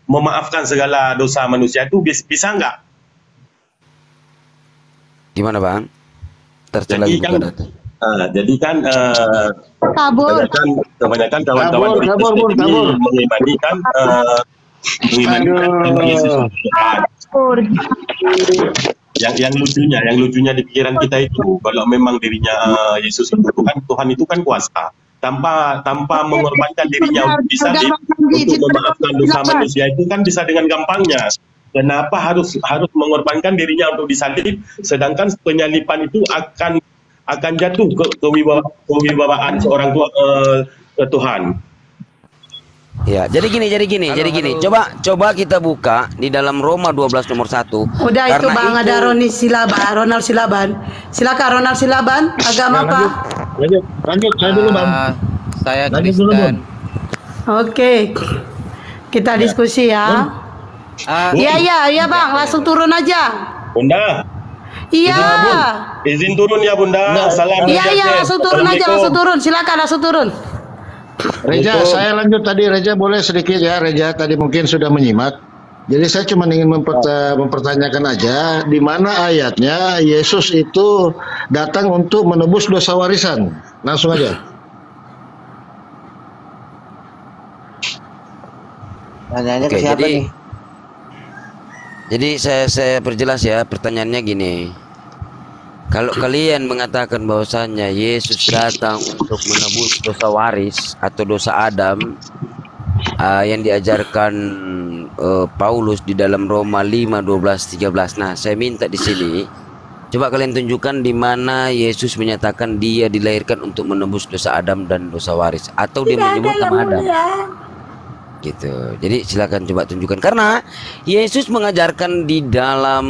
memaafkan segala dosa manusia, itu bisa nggak? Gimana Bang? Jadi kan kebanyakan kawan-kawan mengimani kan Yesus yang lucunya di pikiran kita itu, kalau memang dirinya Yesus itu Tuhan itu kan kuasa, tanpa mengorbankan dirinya untuk disalib untuk memaafkan dosa manusia, itu kan bisa dengan gampangnya. Kenapa harus mengorbankan dirinya untuk disalib, sedangkan penyalipan itu akan jatuh ke kewibawaan seorang Tuhan. Ya, jadi gini. Coba kita buka di dalam Roma 12 nomor 1. Udah itu Bang, ada Ronald Silaban. Silakan Ronald Silaban, agama apa? Lanjut, saya dulu Bang. Saya Kristen. Oke. Kita diskusi ya. Iya Bang, langsung turun aja. Bunda. Iya. Izin turun ya Bunda. Salam. Iya, langsung turun aja, langsung turun. Silakan langsung turun. Reza, saya lanjut tadi. Reza boleh sedikit ya. Reza tadi mungkin sudah menyimak. Jadi saya cuma ingin mempertanyakan aja, di mana ayatnya Yesus itu datang untuk menebus dosa warisan. Langsung aja. Nanyanya ke siapa nih? Jadi saya perjelas ya, pertanyaannya gini. Kalau kalian mengatakan bahwasannya Yesus datang untuk menebus dosa waris atau dosa Adam yang diajarkan Paulus di dalam Roma 5:12-13. Nah, saya minta di sini coba kalian tunjukkan di mana Yesus menyatakan dia dilahirkan untuk menebus dosa Adam dan dosa waris, atau dia menyebut nama Adam. Gitu. Jadi silakan coba tunjukkan, karena Yesus mengajarkan di dalam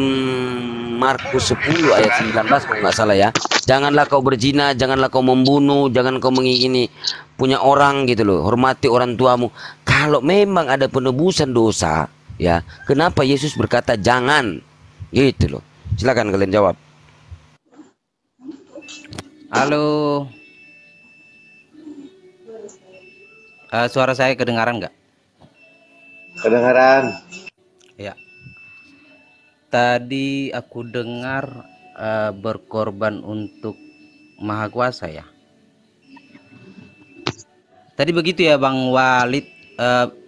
Markus 10 ayat 19 kalau nggak salah ya, janganlah kau berzina, janganlah kau membunuh, jangan kau mengingini punya orang gitu loh, hormati orang tuamu. Kalau memang ada penebusan dosa ya, kenapa Yesus berkata jangan gitu loh? Silakan kalian jawab. Halo, suara saya kedengaran nggak? Kedengaran. Ya. Tadi aku dengar berkorban untuk Maha Kuasa ya. Tadi begitu ya Bang Walid,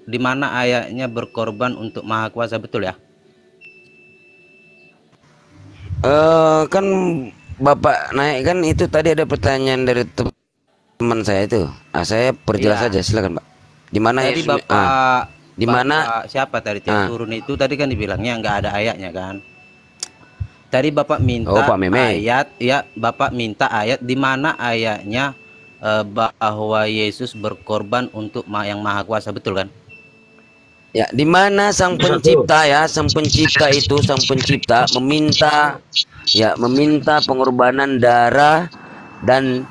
di mana ayatnya berkorban untuk Maha Kuasa, betul ya? Kan Bapak naik kan itu tadi ada pertanyaan dari teman saya itu. Saya perjelas Iya. aja, silakan, Pak. Di mana Tadi Yesus di mana Bapak siapa tadi yang turun itu tadi kan dibilangnya nggak ada ayatnya kan. Tadi Bapak minta Pak Meme. ayat, ya Bapak minta ayat di mana ayatnya bahwa Yesus berkorban untuk yang Maha Kuasa, betul kan? Ya, di mana sang pencipta sang pencipta itu sang pencipta meminta pengorbanan darah dan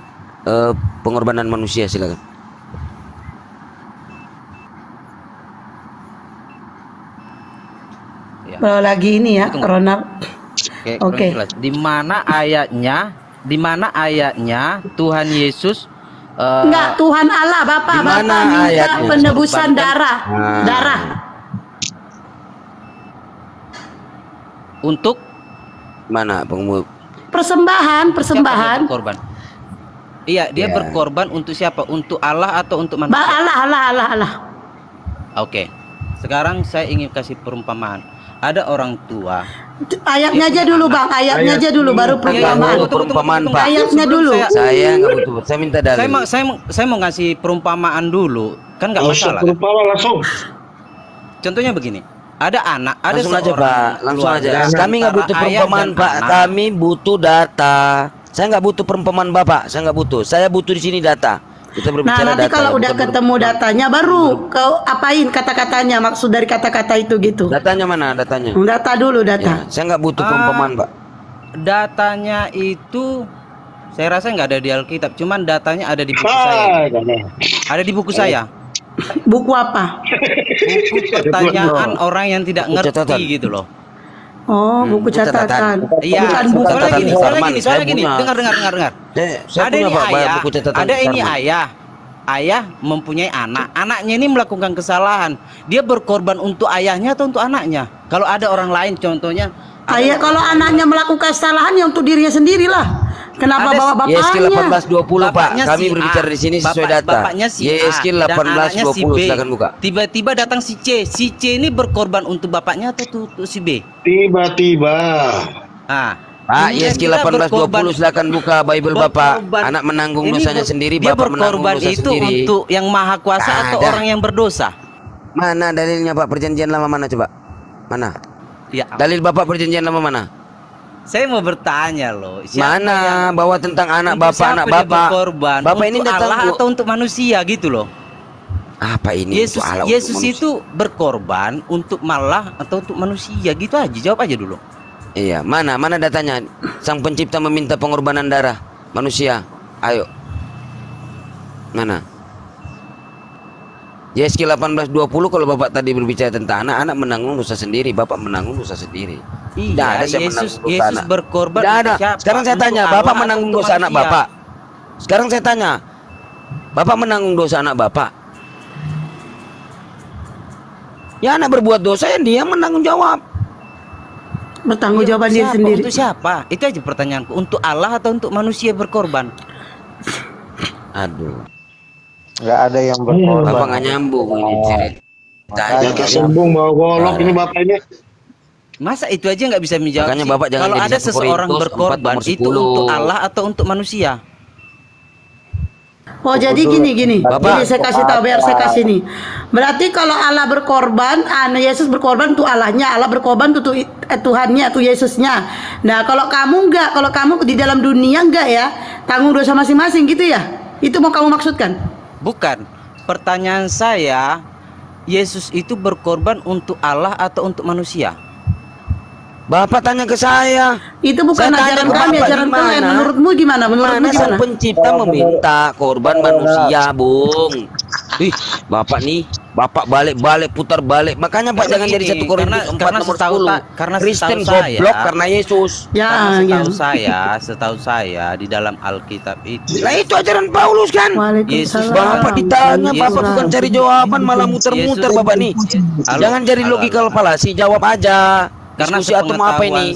pengorbanan manusia, silakan. Ya. Lagi ini ya, Ronald. Oke. Di mana ayatnya Tuhan Yesus Enggak, Tuhan Allah, Bapak minta ayatnya? penebusan darah. Darah. Untuk mana Persembahan. berkorban. Iya, dia berkorban untuk siapa? Untuk Allah atau untuk manusia? Allah. Oke. Sekarang saya ingin kasih perumpamaan. Ada orang tua. Ayatnya aja dulu, Bang. Ayatnya aja dulu, baru perumpamaan. Perumpamaan, Pak. Ayatnya dulu. Saya nggak butuh. Saya minta dalil. Saya mau ngasih perumpamaan dulu. Kan nggak masalah. Langsung. Contohnya begini. Ada anak, ada Langsung aja, seorang Pak. Langsung aja. keluarga Kami nggak butuh antara ayah perumpamaan, dan Pak. anak. Kami butuh data. Saya nggak butuh perumpamaan Bapak. Saya nggak butuh. Saya butuh di sini data. Kita Nah, berbicara nanti data. kalau udah ketemu datanya baru kau apain kata-katanya, maksud dari kata-kata itu gitu. Datanya mana? Datanya. Data dulu, data. Ya, saya nggak butuh perumpamaan, Pak. Datanya itu saya rasa nggak ada di Alkitab, cuman datanya ada di buku saya. Ada di buku saya. Buku apa? Buku pertanyaan orang yang tidak ngerti gitu loh. Oh, buku catatan. Iya, Bukan buku. soalnya gini. Dengar. Saya Ada punya, ini Pak, ayah. buku catatan Ada ini Sarman. ayah. Ayah mempunyai anak. Anaknya ini melakukan kesalahan. Dia berkorban untuk ayahnya atau untuk anaknya? Kalau ada orang lain, contohnya. Ayah, kalau anaknya melakukan kesalahan ya untuk dirinya sendirilah. Kenapa Ada bawa bapaknya? YSK 1820, Pak. Bapaknya Kami si berbicara A. di sini sesuai data. Bapaknya si YSK A dan anaknya si 1820, B. silakan buka. Tiba-tiba datang si C. Si C ini berkorban untuk bapaknya atau untuk si B? Tiba-tiba. Nah, Pak, ini YSK kan kita 1820, silakan buka Bible Bapak. berkorban. Anak menanggung Ini dosanya sendiri, dia Bapak menanggung berkorban dosa itu sendiri. untuk yang maha kuasa atau Ada. orang yang berdosa? Mana dalilnya, Pak? Perjanjian lama mana coba? Mana? Ya, Dalil Bapak perjanjian lama mana? saya mau bertanya loh. Mana bahwa tentang anak untuk Bapak, siapa anak dia Bapak. berkorban? Bapak ini untuk datang Allah atau untuk manusia gitu loh. apa ini? Yesus untuk Allah, Yesus untuk itu berkorban untuk Allah atau untuk manusia gitu aja. Jawab aja dulu. Iya, mana datanya? Sang pencipta meminta pengorbanan darah manusia. Ayo. Mana? YSK 1820 kalau Bapak tadi berbicara tentang anak menanggung dosa sendiri, Bapak menanggung dosa sendiri. Iya, Tidak ada saya Yesus menanggung dosa Yesus anak. berkorban Tidak ada. untuk siapa? Sekarang saya Untuk tanya, Allah Bapak atau menanggung untuk dosa anak manusia? Bapak? Sekarang saya tanya, Bapak menanggung dosa anak Bapak? Ya, anak berbuat dosa yang dia menanggung jawab. Bertanggung Iya, jawaban untuk dia siapa? sendiri. Untuk siapa? Itu aja pertanyaanku. Untuk Allah atau untuk manusia berkorban? Aduh, Nggak ada yang berkorban. Bapak nggak nyambung ini ceritanya. Ya kesembung bawa golok ini Bapak ini. Masa itu aja nggak bisa menjawab? Makanya sih? Bapak jangan Kalau jadi ada 1 seseorang Korintus berkorban 4 nomor itu 10. untuk Allah atau untuk manusia? Oh, jadi gini. Bapak. Jadi saya kasih tahu biar saya kasih nih. Berarti kalau Allah berkorban, Yesus berkorban untuk Allahnya, Allah berkorban untuk Tuhannya, untuk Yesusnya. Nah, kalau kamu enggak, kalau kamu di dalam dunia enggak ya, tanggung dosa masing-masing gitu ya? Itu mau kamu maksudkan? Bukan. Pertanyaan saya, Yesus itu berkorban untuk Allah atau untuk manusia? Bapak tanya ke saya. Itu bukan Saya tanya ajaran ke kami, Bapak, ajaran di mana? kalian. Menurutmu gimana? Menurutmu Mana sang gimana? pencipta meminta korban manusia, Bung? Ih, Bapak nih, Bapak balik-balik putar balik. Makanya Pak jangan jadi 1 Korintus 4 nomor 10. karena Kristen setahu saya- goblok karena Yesus. Ya, Setahu saya di dalam Alkitab itu Lah itu ajaran Paulus kan? Yesus Bapak ditanya, Yesus Bapak bukan cari jawaban malah muter-muter Yesus- Bapak nih. Halo, Jangan cari halo, logikal halo. falasi, jawab aja. karena Diskusi atom apa ini?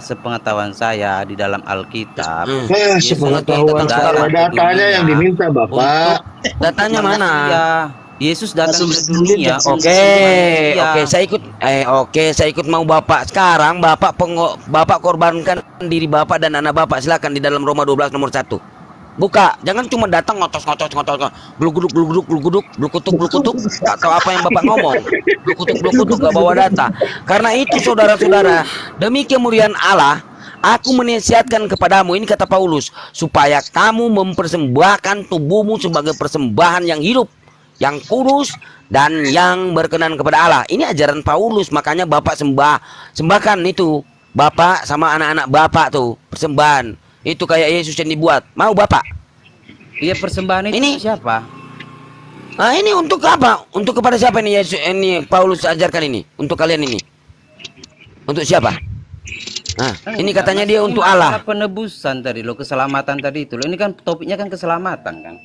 sepengetahuan saya di dalam Alkitab Sepengetahuan tentang saya datanya yang diminta Bapak. Datanya mana? manusia. Yesus datang ke Kasus dunia Oke, untuk manusia. Saya ikut mau Bapak. Sekarang Bapak korbankan diri Bapak dan anak Bapak. Silakan di dalam Roma 12 nomor 1. Buka, jangan cuma datang ngotos, gluguduk, glukutuk, tak tahu apa yang Bapak ngomong. Glukutuk, gak bawa data. Karena itu saudara-saudara, demi kemuliaan Allah, aku menasihatkan kepadamu, ini kata Paulus, supaya kamu mempersembahkan tubuhmu sebagai persembahan yang hidup, yang kudus, dan yang berkenan kepada Allah. Ini ajaran Paulus, makanya Bapak sembahkan itu. Bapak sama anak-anak Bapak tuh, persembahan. Itu kayak Yesus yang dibuat. Mau Bapak? Iya, persembahan itu Ini siapa? Nah, ini untuk apa? Untuk kepada siapa ini Yesus ini Paulus ajarkan ini? Untuk kalian ini. Untuk siapa? Nah, ini katanya dia untuk Allah. Penebusan tadi lo, keselamatan tadi itu. Lo ini kan topiknya kan keselamatan kan?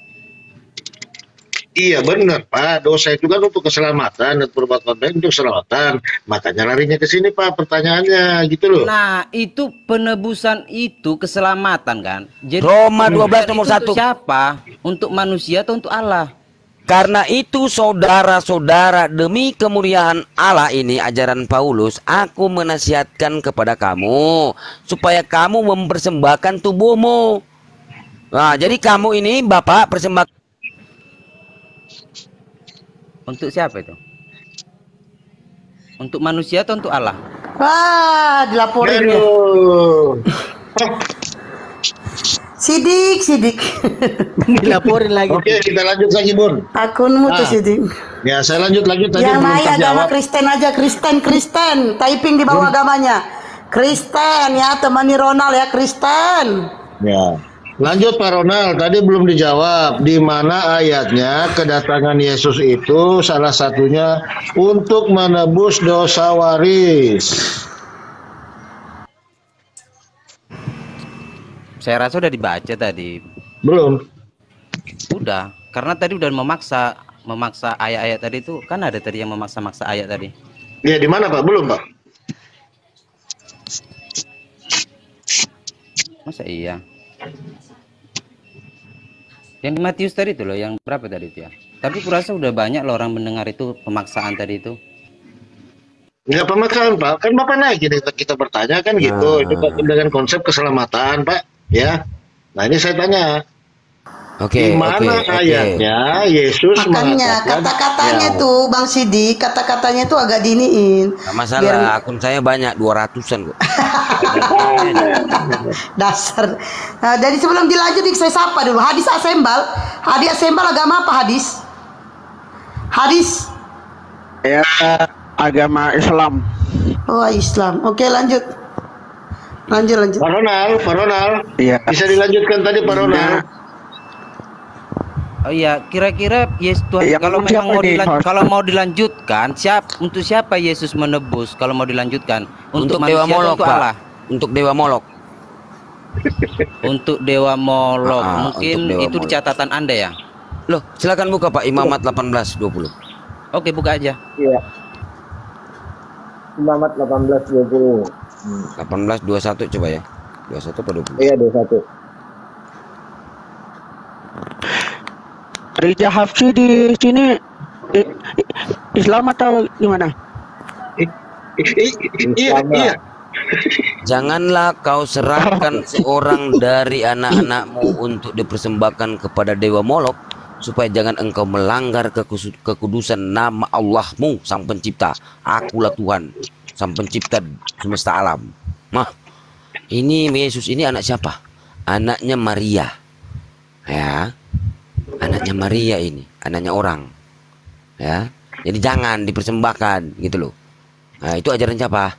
Iya benar Pak, dosa itu kan untuk keselamatan dan perbuatan baik untuk keselamatan. Makanya larinya ke sini Pak, pertanyaannya gitu loh. Nah, itu penebusan itu keselamatan kan? Jadi Roma 12 nomor 1. untuk siapa? Untuk manusia atau untuk Allah? Karena itu saudara-saudara, demi kemuliaan Allah ini ajaran Paulus, aku menasihatkan kepada kamu supaya kamu mempersembahkan tubuhmu. Nah, jadi kamu ini Bapak persembahkan. Untuk siapa itu? Untuk manusia atau untuk Allah? Wah, dilaporin ya. Sidik. Dilaporin lagi. Oke, kita lanjut lagi Bun. Akunmu tuh Sidik. Ya saya lanjut lagi tadi Yang belum naik agama terjawab. Kristen aja, Kristen. Typing di bawah agamanya. Kristen ya, temani Ronald ya, Kristen. Ya. Lanjut Pak Ronald, tadi belum dijawab di mana ayatnya kedatangan Yesus itu salah satunya untuk menebus dosa waris. Saya rasa udah dibaca tadi. Belum. Udah, karena tadi udah memaksa ayat-ayat tadi itu kan ada tadi yang memaksa-maksa ayat tadi. Ya di mana Pak? Belum Pak. Masa iya? Yang di Matius tadi itu loh, yang berapa tadi itu ya? Tapi kurasa udah banyak loh orang mendengar itu pemaksaan tadi itu. Enggak pemaksaan Pak, kan Bapak naik jadi kita bertanya kan gitu. Itu Pak, dengan konsep keselamatan Pak, ya. Nah ini saya tanya. Oke, di mana ayatnya Yesus Makanya mengatakan kata-katanya ya, tuh Bang Sidik, kata-katanya tuh agak diniin. Gak masalah, akun saya banyak 200-an kok. Dasar. Nah, jadi sebelum dilanjut saya sapa dulu. Hadis Asembal. Hadis Asembal agama apa Hadis? Hadis. Ya, agama Islam. Oh, Islam. Oke, lanjut. Lanjut. Pak Ronald. Iya. Bisa dilanjutkan tadi Pak Ronald. Oh iya, kira-kira Yesus Tuhan Ya, kalau siapa memang nih, host? kalau mau dilanjutkan, untuk siapa Yesus menebus kalau mau dilanjutkan? Untuk manusia Dewa atau Molok, untuk Pak. Allah? Untuk Dewa Molok. Untuk Dewa Molok. Mungkin untuk Dewa itu di Molok. catatan Anda ya? Loh, silakan buka Pak, Imamat 18:20. Oke, buka aja. Iya. Imamat 18:20. 18:21 coba ya. 21 apa 20? Iya 21. Rija Hafsi di sini Islam atau gimana? Iya. Janganlah kau serahkan seorang dari anak-anakmu untuk dipersembahkan kepada Dewa Molok, supaya jangan engkau melanggar kekudusan nama Allahmu, Sang Pencipta. Akulah Tuhan, Sang Pencipta semesta alam. Nah, ini Yesus ini anak siapa? Anaknya Maria. Ya. Anaknya Maria ini, anaknya orang. Ya. Jadi jangan dipersembahkan gitu loh. Nah, itu ajaran siapa?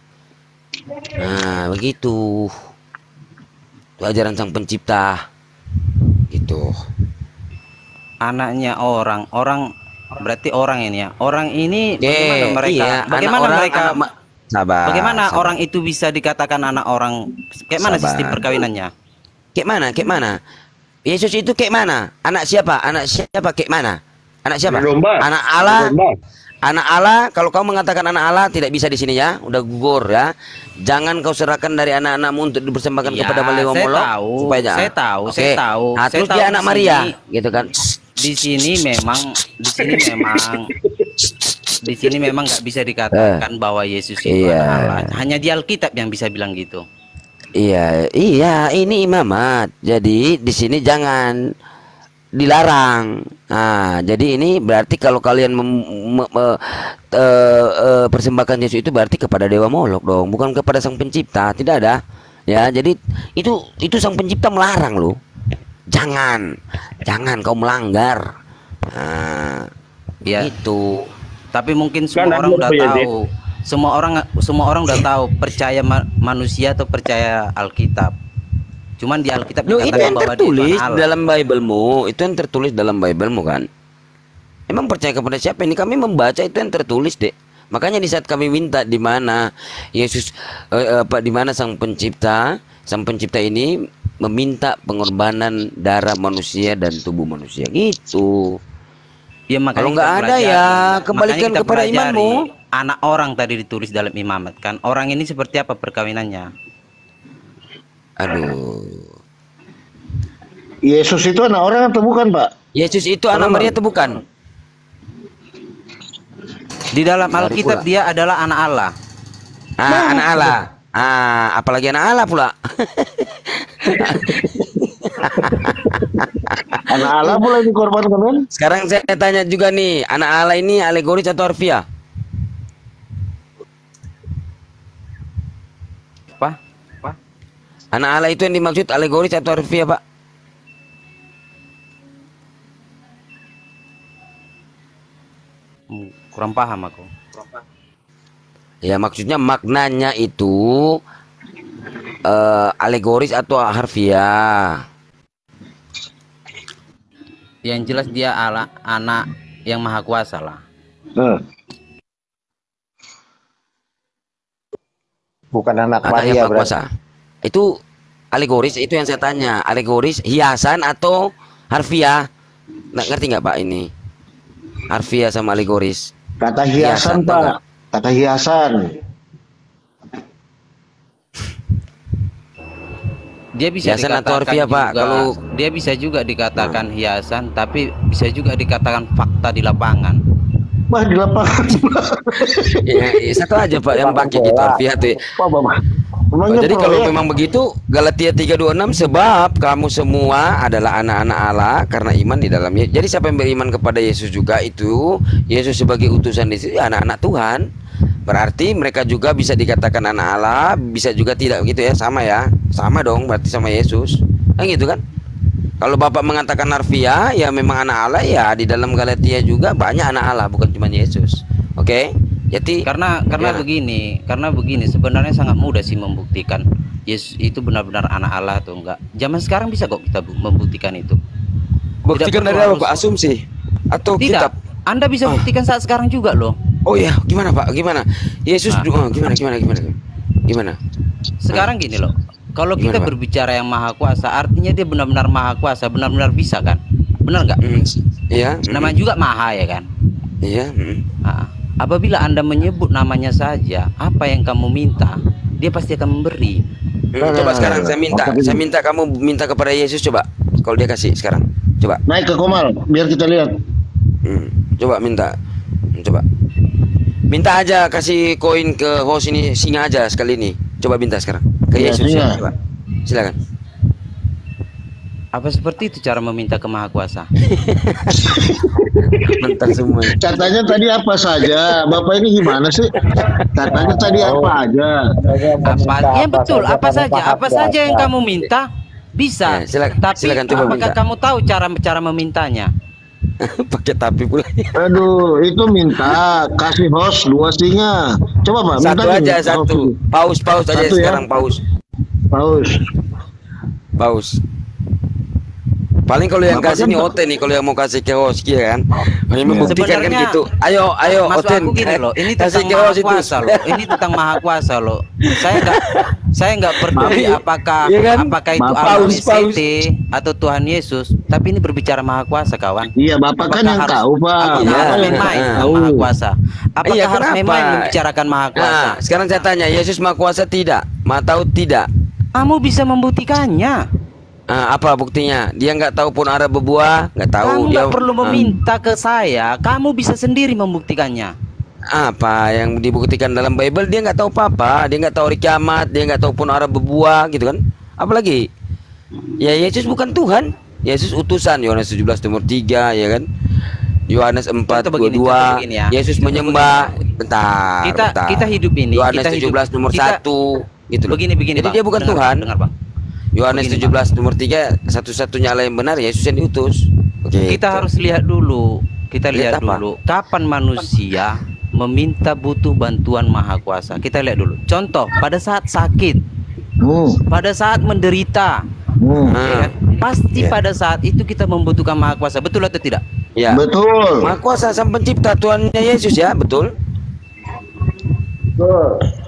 Nah, begitu. Itu ajaran Sang Pencipta. Gitu. Anaknya orang berarti orang ini ya. Orang ini bagaimana mereka? Iya, Bagaimana anak orang, mereka? Sabar. Bagaimana sabar. orang itu bisa dikatakan anak orang? Kayak mana Sabar. sistem perkawinannya? Kayak mana? Yesus itu kayak mana? Anak siapa? Kayak mana? Anak siapa? Domba. Anak Allah. Domba. Anak Allah. Kalau kau mengatakan anak Allah tidak bisa di sini ya. Udah gugur ya. Jangan kau serahkan dari anak-anakmu untuk dipersembahkan Ya, kepada Dewa saya Molok. tahu, Supaya saya tahu, Oke. saya tahu. Nah, Saya terus tahu dia di anak Maria, sini. gitu kan? di sini memang nggak bisa dikatakan bahwa Yesus itu anak Allah. Hanya di Alkitab yang bisa bilang gitu. Iya, ini imamat. Jadi di sini jangan dilarang. Nah, jadi ini berarti kalau kalian persembahkan Yesus itu berarti kepada dewa Molok dong, bukan kepada Sang Pencipta. Tidak ada. Ya, jadi itu Sang Pencipta melarang loh. Jangan kau melanggar. Nah, ya itu. Tapi mungkin semua orang udah tahu. Semua orang udah tahu percaya manusia atau percaya Alkitab. Cuman di Alkitab itu yang bahwa tertulis dalam Biblemu, itu yang tertulis dalam Biblemu kan. Emang percaya kepada siapa? Ini kami membaca itu yang tertulis, Dek. Makanya di saat kami minta di mana Yesus di mana Sang Pencipta ini meminta pengorbanan darah manusia dan tubuh manusia gitu. Ya, kalau nggak ada ya kembalikan kepada imanmu. Anak orang tadi ditulis dalam imamat kan. Orang ini seperti apa perkawinannya? Aduh. Yesus itu anak orang atau bukan, Pak? Yesus itu anak Maria atau bukan? Di dalam Alkitab dia adalah anak Allah. Anak Allah. Apalagi anak Allah pula. Anak Allah pula dikorbankan kan? Sekarang saya tanya juga nih, anak Allah ini alegoris atau harfiah? Apa? Anak Allah itu yang dimaksud alegoris atau harfiah, Pak? Kurang paham aku. Ya, maksudnya maknanya itu alegoris atau harfiah. Yang jelas dia anak yang maha kuasa lah. Bukan anak Maria berarti. Itu alegoris, itu yang saya tanya. Alegoris hiasan atau harfiah? Ngerti nggak Pak ini? Harfiah sama alegoris. Kata hiasan, Pak. Kata hiasan. Dia bisa hiasan dikatakan atau harfiah, Pak? Kalau dia bisa juga dikatakan hiasan, tapi bisa juga dikatakan fakta di lapangan. Wah, di lapangan. ya, satu aja Pak yang pakai gitu harfiah tuh. Jadi kalau memang begitu Galatia 3:26, sebab kamu semua adalah anak-anak Allah karena iman di dalamnya. Jadi siapa yang beriman kepada Yesus juga itu, Yesus sebagai utusan di situ, anak-anak Tuhan. Berarti mereka juga bisa dikatakan anak Allah, bisa juga tidak begitu ya, sama ya. Sama dong berarti sama Yesus. Kan gitu kan? Kalau Bapak mengatakan harfiah, ya memang anak Allah, ya di dalam Galatia juga banyak anak Allah, bukan cuma Yesus. Oke? Jadi karena begini sebenarnya sangat mudah sih membuktikan Yesus itu benar-benar anak Allah atau enggak. Zaman sekarang bisa kok kita membuktikan itu. Buktikan dari apa, Pak? Asumsi atau tidak, kitab? Anda bisa buktikan saat sekarang juga loh. Oh ya, gimana Pak? Gimana? Yesus gimana? Sekarang gini loh. Kalau kita berbicara yang maha kuasa, artinya dia benar-benar maha kuasa, benar-benar bisa kan? Benar nggak? Iya. Namanya juga maha ya kan? Iya. Apabila Anda menyebut namanya saja, apa yang kamu minta, dia pasti akan memberi. Coba sekarang saya minta kamu minta kepada Yesus, coba. Kalau dia kasih sekarang, coba. Naik ke Komal, biar kita lihat. Coba minta, coba. Minta aja kasih koin ke host ini, singa aja sekali ini. Coba minta sekarang ke Yesus ya, coba. Silakan. Apa seperti itu cara meminta ke Maha Kuasa? Bentar semua. Katanya tadi apa saja? Bapak ini gimana sih? Katanya tadi apa aja? Ya betul, apa saja yang kamu minta bisa. Ya, tapi silakan coba apakah minta. kamu tahu cara memintanya? Pakai tapi pula. Aduh, itu minta kasih host 2 singa. Coba Pak, Satu minta aja, nih, satu. Paus aja Satu ya? sekarang, paus. Paling kalau yang kasih nih Oten nih, kalau yang mau kasih ke host ya kan. Ini membuktikan kan gitu. Ayo Oten. Gini loh, ini kasih tentang ke Maha host itu. Kuasa loh. Ini tentang Maha Kuasa loh. Saya nggak peduli apakah Iya kan? apakah itu Paus. ABCD atau Tuhan Yesus, tapi ini berbicara Maha Kuasa kawan. Iya, Bapak kan yang tahu, Pak. Apakah harus main tentang Maha Kuasa? Apakah Iya, harus kenapa? main membicarakan Maha Kuasa? Nah, sekarang saya tanya, Yesus Maha Kuasa tidak? Maha tahu tidak? Kamu bisa membuktikannya. Apa buktinya? Dia nggak tahu pun arah berbuah, nggak tahu. Kamu Dia nggak perlu meminta ke saya, kamu bisa sendiri membuktikannya. apa yang dibuktikan dalam Bible? Dia nggak tahu apa-apa, dia nggak tahu hari kiamat, dia nggak tahu pun arah berbuah, gitu kan? Apalagi? Ya Yesus bukan Tuhan, Yesus utusan. Yohanes 17 nomor 3, ya kan? Yohanes 4:22, ya. Yesus menyembah. Bentar, Kita hidup ini. Yohanes kita 17 nomor 1, gitu loh. Begini, Jadi Bang. dia bukan Tuhan. Dengar, Bang. Yohanes 17 nomor 3, satu-satunya Allah yang benar, Yesus yang diutus. Oke. Kita harus lihat dulu. Kita lihat apa? dulu kapan manusia meminta butuh bantuan Maha Kuasa. Kita lihat dulu. Contoh, pada saat sakit, pada saat menderita, ya kan? Pasti pada saat itu kita membutuhkan Maha Kuasa. Betul atau tidak? Ya. Betul. Maha Kuasa Sang Pencipta Tuhannya Yesus, ya, betul.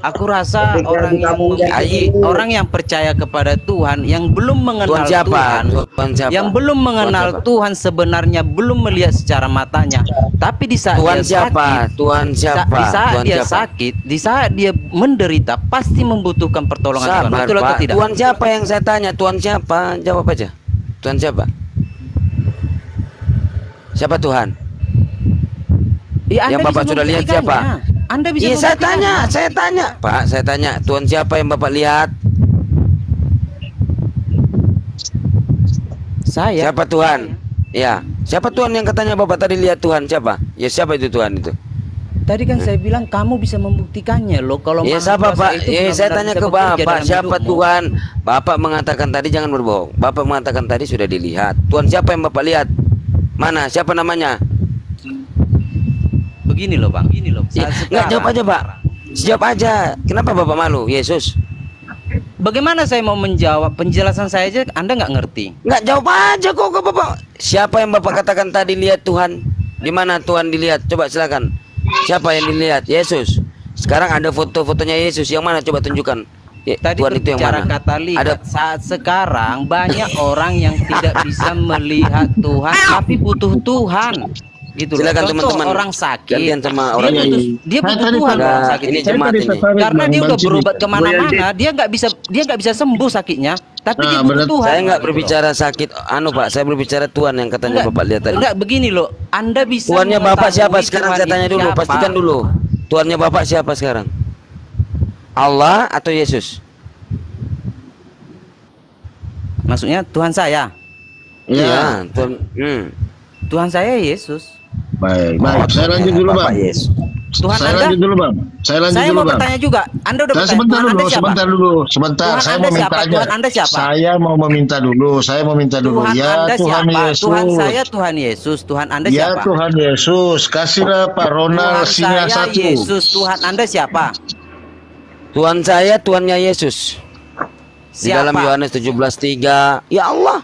Aku rasa orang yang percaya kepada Tuhan, yang belum mengenal Tuhan siapa? Tuhan, Tuhan siapa? yang belum mengenal Tuhan siapa? Tuhan sebenarnya belum melihat secara matanya, tapi di saat Tuhan dia siapa? sakit, Tuhan siapa? di saat Tuhan dia siapa? sakit, di saat dia menderita, pasti membutuhkan pertolongan Tuhan. Sabar, Betul atau Pak. tidak? Tuhan siapa yang saya tanya? Tuhan siapa? Jawab aja. Tuhan siapa? Siapa Tuhan? Ya, yang Anda Bapak bisa sudah lihat membuktikannya. siapa? Anda bisa Iya, saya membuktikannya. tanya, Pak, saya tanya, Tuhan siapa yang Bapak lihat? Saya. Siapa Tuhan? Ya, siapa Tuhan yang katanya Bapak tadi lihat Tuhan siapa? Ya, siapa itu Tuhan itu? Tadi kan saya bilang kamu bisa membuktikannya loh. Kalau Ya, Maha siapa Kuasa Pak? itu Ya, saya benar-benar tanya bisa ke bekerja Bapak, dalam siapa hidupmu. Tuhan? Bapak mengatakan tadi jangan berbohong. Bapak mengatakan tadi sudah dilihat. Tuhan siapa yang Bapak lihat? Mana? Siapa namanya? Begini loh Bang, begini loh. Nggak, jawab aja Pak. Jawab aja. Kenapa Bapak malu? Yesus. Bagaimana saya mau menjawab? Penjelasan saya aja Anda nggak ngerti. Nggak, jawab aja kok ke Bapak. Siapa yang Bapak katakan tadi lihat Tuhan? Di mana Tuhan dilihat? Coba silakan. Siapa yang dilihat? Yesus. Sekarang ada foto-fotonya Yesus. Yang mana? Coba tunjukkan. Tadi Tuhan itu yang berbicara mana? kata lihat. Ada Saat sekarang banyak orang yang tidak bisa melihat Tuhan, tapi butuh Tuhan. Gitu loh. Silakan Contoh, teman-teman. orang sakit, Gantian sama orang dia butuh Tuhan Enggak, orang sakit ini itu. jemaat ini. Karena dia udah berobat kemana-mana, dia nggak bisa sembuh sakitnya, tapi dia butuh Tuhan. Saya nggak berbicara sakit, Pak. Saya berbicara Tuhan yang katanya Bapak lihat tadi. Enggak, begini loh. Anda bisa Tuhannya Bapak siapa? mengetahui Sekarang Tuhan saya tanya itu dulu, siapa. pastikan dulu. Tuhannya Bapak siapa sekarang? Allah atau Yesus? Maksudnya Tuhan saya? Iya, Tuhan. Tuhan saya Yesus. Baik, saya lanjut dulu Bang. Tuhan Saya Anda? lanjut dulu Bang. Saya lanjut Saya dulu mau Bang. bertanya juga. Anda udah bertanya. Sebentar Tuhan dulu, Anda siapa? sebentar. Tuhan Saya Anda mau minta siapa? aja. Tuhan Anda siapa? Saya mau meminta dulu. Tuhan Ya Anda Tuhan siapa? Yesus. Tuhan saya Tuhan Yesus. Tuhan Anda Ya siapa? Tuhan Yesus. Kasihlah Pak Ronald Tuhan singa saya 1. Yesus. Tuhan Anda siapa? Tuhan saya, Tuhannya Yesus. Di Siapa? dalam Yohanes 17:3, ya Allah.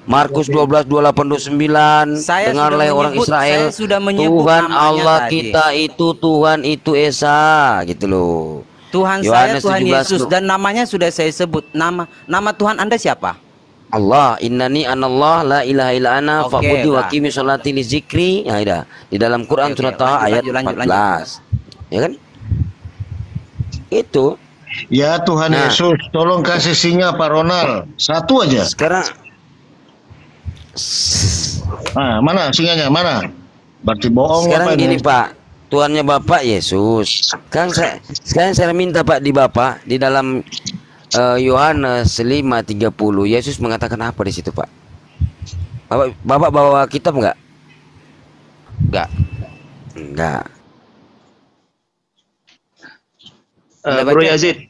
Markus 12:28-29, Saya dengarlah sudah orang menyebut- Israel, saya sudah menyebut Tuhan namanya Allah tadi. kita itu Tuhan itu Esa, gitu loh. Tuhan Yohanes saya Tuhan 17, Yesus dan namanya sudah saya sebut. Nama Tuhan Anda siapa? Allah, innani anallah la ilaha illa ana Oke, fa'budu wa Pak. qimi sholati li zikri. Ya, udah. Di dalam Quran Oke, surat Taha ayat lanjut, 14. Ya kan? Itu. Ya Tuhan Nah. Yesus, tolong kasih singa Pak Ronald. 1 aja. Sekarang Mana singanya? Mana? Berarti bohong Sekarang apa gini ini? Pak, Tuhannya Bapak Yesus. Sekarang saya minta Pak di Bapak di dalam Yohanes 5:30 Yesus mengatakan apa di situ Pak? Bapak bawa kitab enggak? Enggak. Bro Yazid.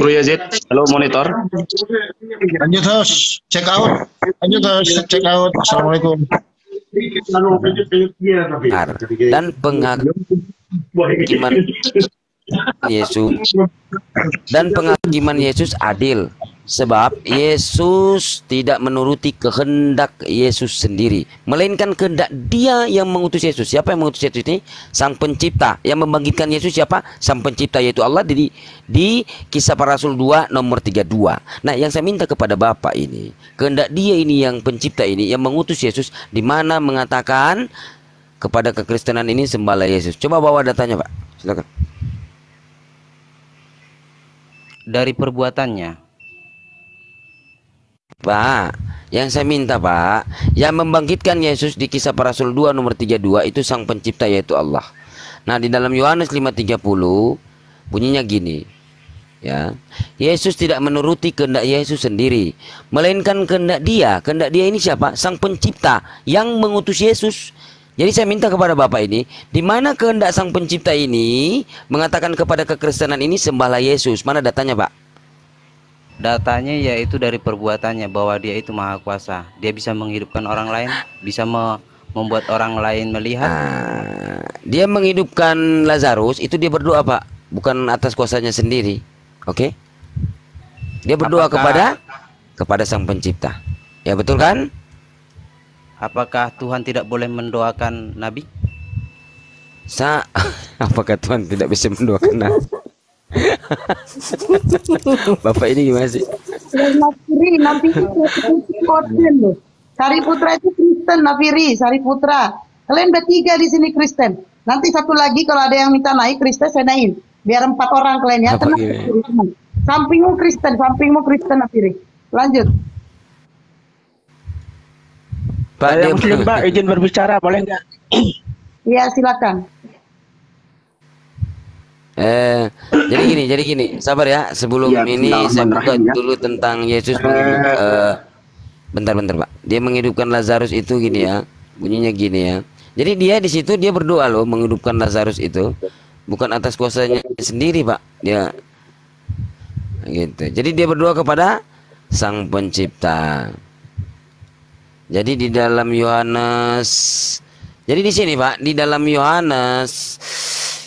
Bro Yazid, halo monitor. Lanjut host, check out. Lanjut host, check out. Assalamualaikum. Benar. Dan penghakiman Yesus adil, sebab Yesus tidak menuruti kehendak Yesus sendiri, melainkan kehendak Dia yang mengutus Yesus. Siapa yang mengutus Yesus ini? Sang Pencipta. Yang membangkitkan Yesus siapa? Sang Pencipta, yaitu Allah di Kisah Para Rasul 2 nomor 32. Nah, yang saya minta kepada Bapak ini, kehendak Dia ini yang Pencipta ini yang mengutus Yesus, di mana mengatakan kepada kekristenan ini sembahlah Yesus. Coba bawa datanya Pak, silakan. dari perbuatannya. Pak, yang saya minta Pak, yang membangkitkan Yesus di Kisah Para Rasul 2 nomor 32 itu Sang Pencipta, yaitu Allah. Nah, di dalam Yohanes 5:30 bunyinya gini, ya, Yesus tidak menuruti kehendak Yesus sendiri, melainkan kehendak Dia. Kehendak Dia ini siapa? Sang Pencipta yang mengutus Yesus. Jadi saya minta kepada Bapak ini, di mana kehendak Sang Pencipta ini mengatakan kepada kekristenan ini sembahlah Yesus? Mana datanya, Pak? Datanya yaitu dari perbuatannya, bahwa Dia itu Maha Kuasa. Dia bisa menghidupkan orang lain, bisa membuat orang lain melihat. Dia menghidupkan Lazarus, itu dia berdoa Pak, bukan atas kuasanya sendiri. Oke? Dia berdoa kepada Sang Pencipta. Ya, betul kan? Apakah Tuhan tidak boleh mendoakan Nabi? Apakah Tuhan tidak bisa mendoakan Nabi? Bapak ini gimana sih? Nabi Kristen loh. Sariputra itu Kristen, Nafiri, Sariputra. Kalian bertiga di sini Kristen. Nanti satu lagi kalau ada yang minta naik Kristen, saya naikin. Biar 4 orang kalian ya. Tenang. Sampingmu Kristen, Nafiri. Lanjut. Pak, Muslim Pak, izin berbicara, boleh nggak? Iya, silakan. Jadi gini, sabar ya. Sebelum ini saya buka dulu tentang Yesus. Bentar Pak. Dia menghidupkan Lazarus itu gini ya. Bunyinya gini ya. Jadi dia di situ dia berdoa loh menghidupkan Lazarus itu, bukan atas kuasanya sendiri Pak. Dia gitu. Jadi dia berdoa kepada Sang Pencipta. Jadi di dalam Yohanes, jadi di sini Pak, di dalam Yohanes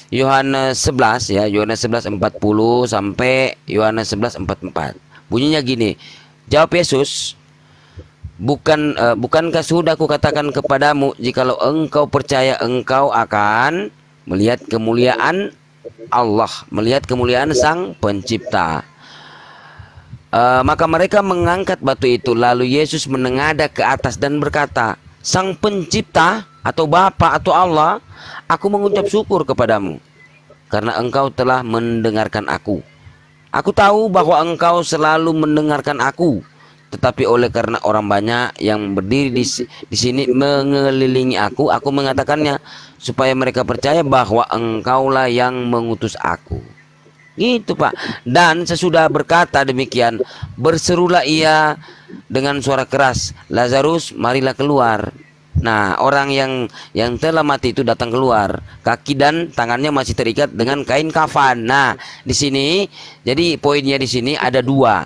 11 ya, Yohanes 11:40 sampai Yohanes 11:44. Bunyinya gini. Jawab Yesus, bukankah sudah aku katakan kepadamu, jikalau engkau percaya engkau akan melihat kemuliaan Allah, melihat kemuliaan Sang Pencipta. Maka mereka mengangkat batu itu, lalu Yesus menengadah ke atas dan berkata, Sang Pencipta atau Bapa atau Allah, aku mengucap syukur kepadamu karena engkau telah mendengarkan aku. Aku tahu bahwa engkau selalu mendengarkan aku, tetapi oleh karena orang banyak yang berdiri di sini mengelilingi aku mengatakannya supaya mereka percaya bahwa engkaulah yang mengutus aku. Gitu Pak. Dan sesudah berkata demikian, berserulah ia dengan suara keras, Lazarus, marilah keluar. Nah, orang yang telah mati itu datang keluar, kaki dan tangannya masih terikat dengan kain kafan. Nah, di sini jadi poinnya di sini ada 2.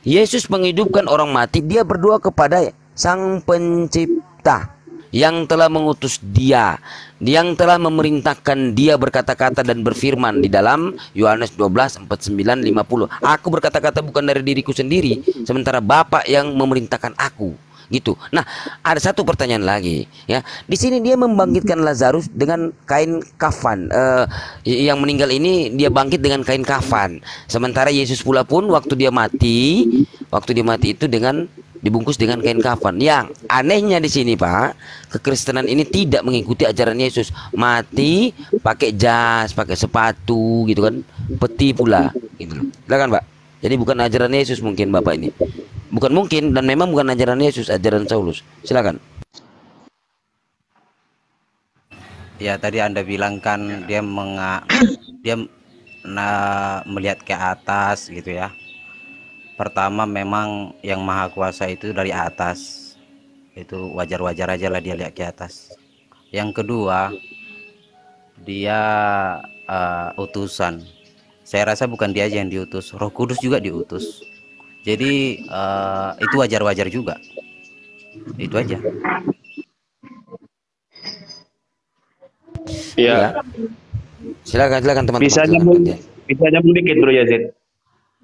Yesus menghidupkan orang mati, dia berdoa kepada Sang Pencipta yang telah mengutus dia, yang telah memerintahkan dia berkata-kata dan berfirman di dalam Yohanes 12:49-50. Aku berkata-kata bukan dari diriku sendiri, sementara Bapa yang memerintahkan aku. Gitu. Nah, ada satu pertanyaan lagi ya. Di sini dia membangkitkan Lazarus dengan kain kafan. Yang meninggal ini dia bangkit dengan kain kafan. Sementara Yesus pula pun waktu dia mati itu dibungkus dengan kain kafan. Yang anehnya di sini Pak, kekristenan ini tidak mengikuti ajaran Yesus. Mati pakai jas, pakai sepatu gitu kan, peti pula gitu. Silakan Pak. Jadi bukan ajaran Yesus mungkin Bapak ini. Bukan mungkin, dan memang bukan ajaran Yesus, ajaran Saulus. Silakan. Ya, tadi Anda bilang kan dia melihat ke atas gitu ya. Pertama, memang yang Maha Kuasa itu dari atas. Itu wajar-wajar aja lah dia lihat ke atas. Yang kedua, dia utusan. Saya rasa bukan dia aja yang diutus, Roh Kudus juga diutus. Jadi itu wajar-wajar juga. Itu aja. Ya. Silakan teman-teman. Bisa nyambung dikit Bro Yazid.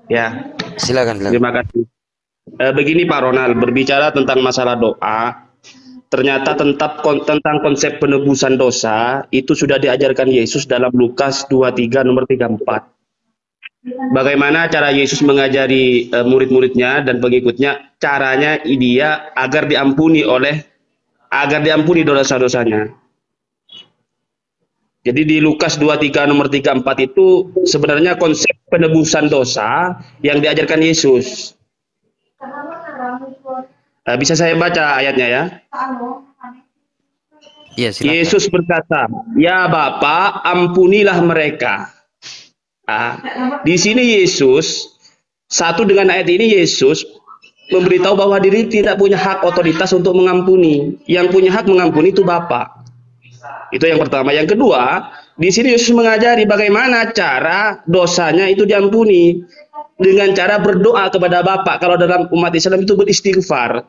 Ya. Silakan. Terima kasih. Begini Pak Ronald, berbicara tentang masalah doa, ternyata tentang konsep penebusan dosa itu sudah diajarkan Yesus dalam Lukas 23 nomor 34. Bagaimana cara Yesus mengajari murid-muridnya dan pengikutnya, caranya dia agar diampuni dosa-dosanya. Jadi di Lukas 23 nomor 34 itu sebenarnya konsep penebusan dosa yang diajarkan Yesus. Bisa saya baca ayatnya ya? Ya, silakan. Yesus berkata, "Ya Bapa, ampunilah mereka." Di sini Yesus, satu dengan ayat ini Yesus memberitahu bahwa diri tidak punya hak otoritas untuk mengampuni. Yang punya hak mengampuni itu Bapa. Itu yang pertama. Yang kedua, di sini Yesus mengajari bagaimana cara dosanya itu diampuni dengan cara berdoa kepada Bapa. Kalau dalam umat Islam itu beristighfar.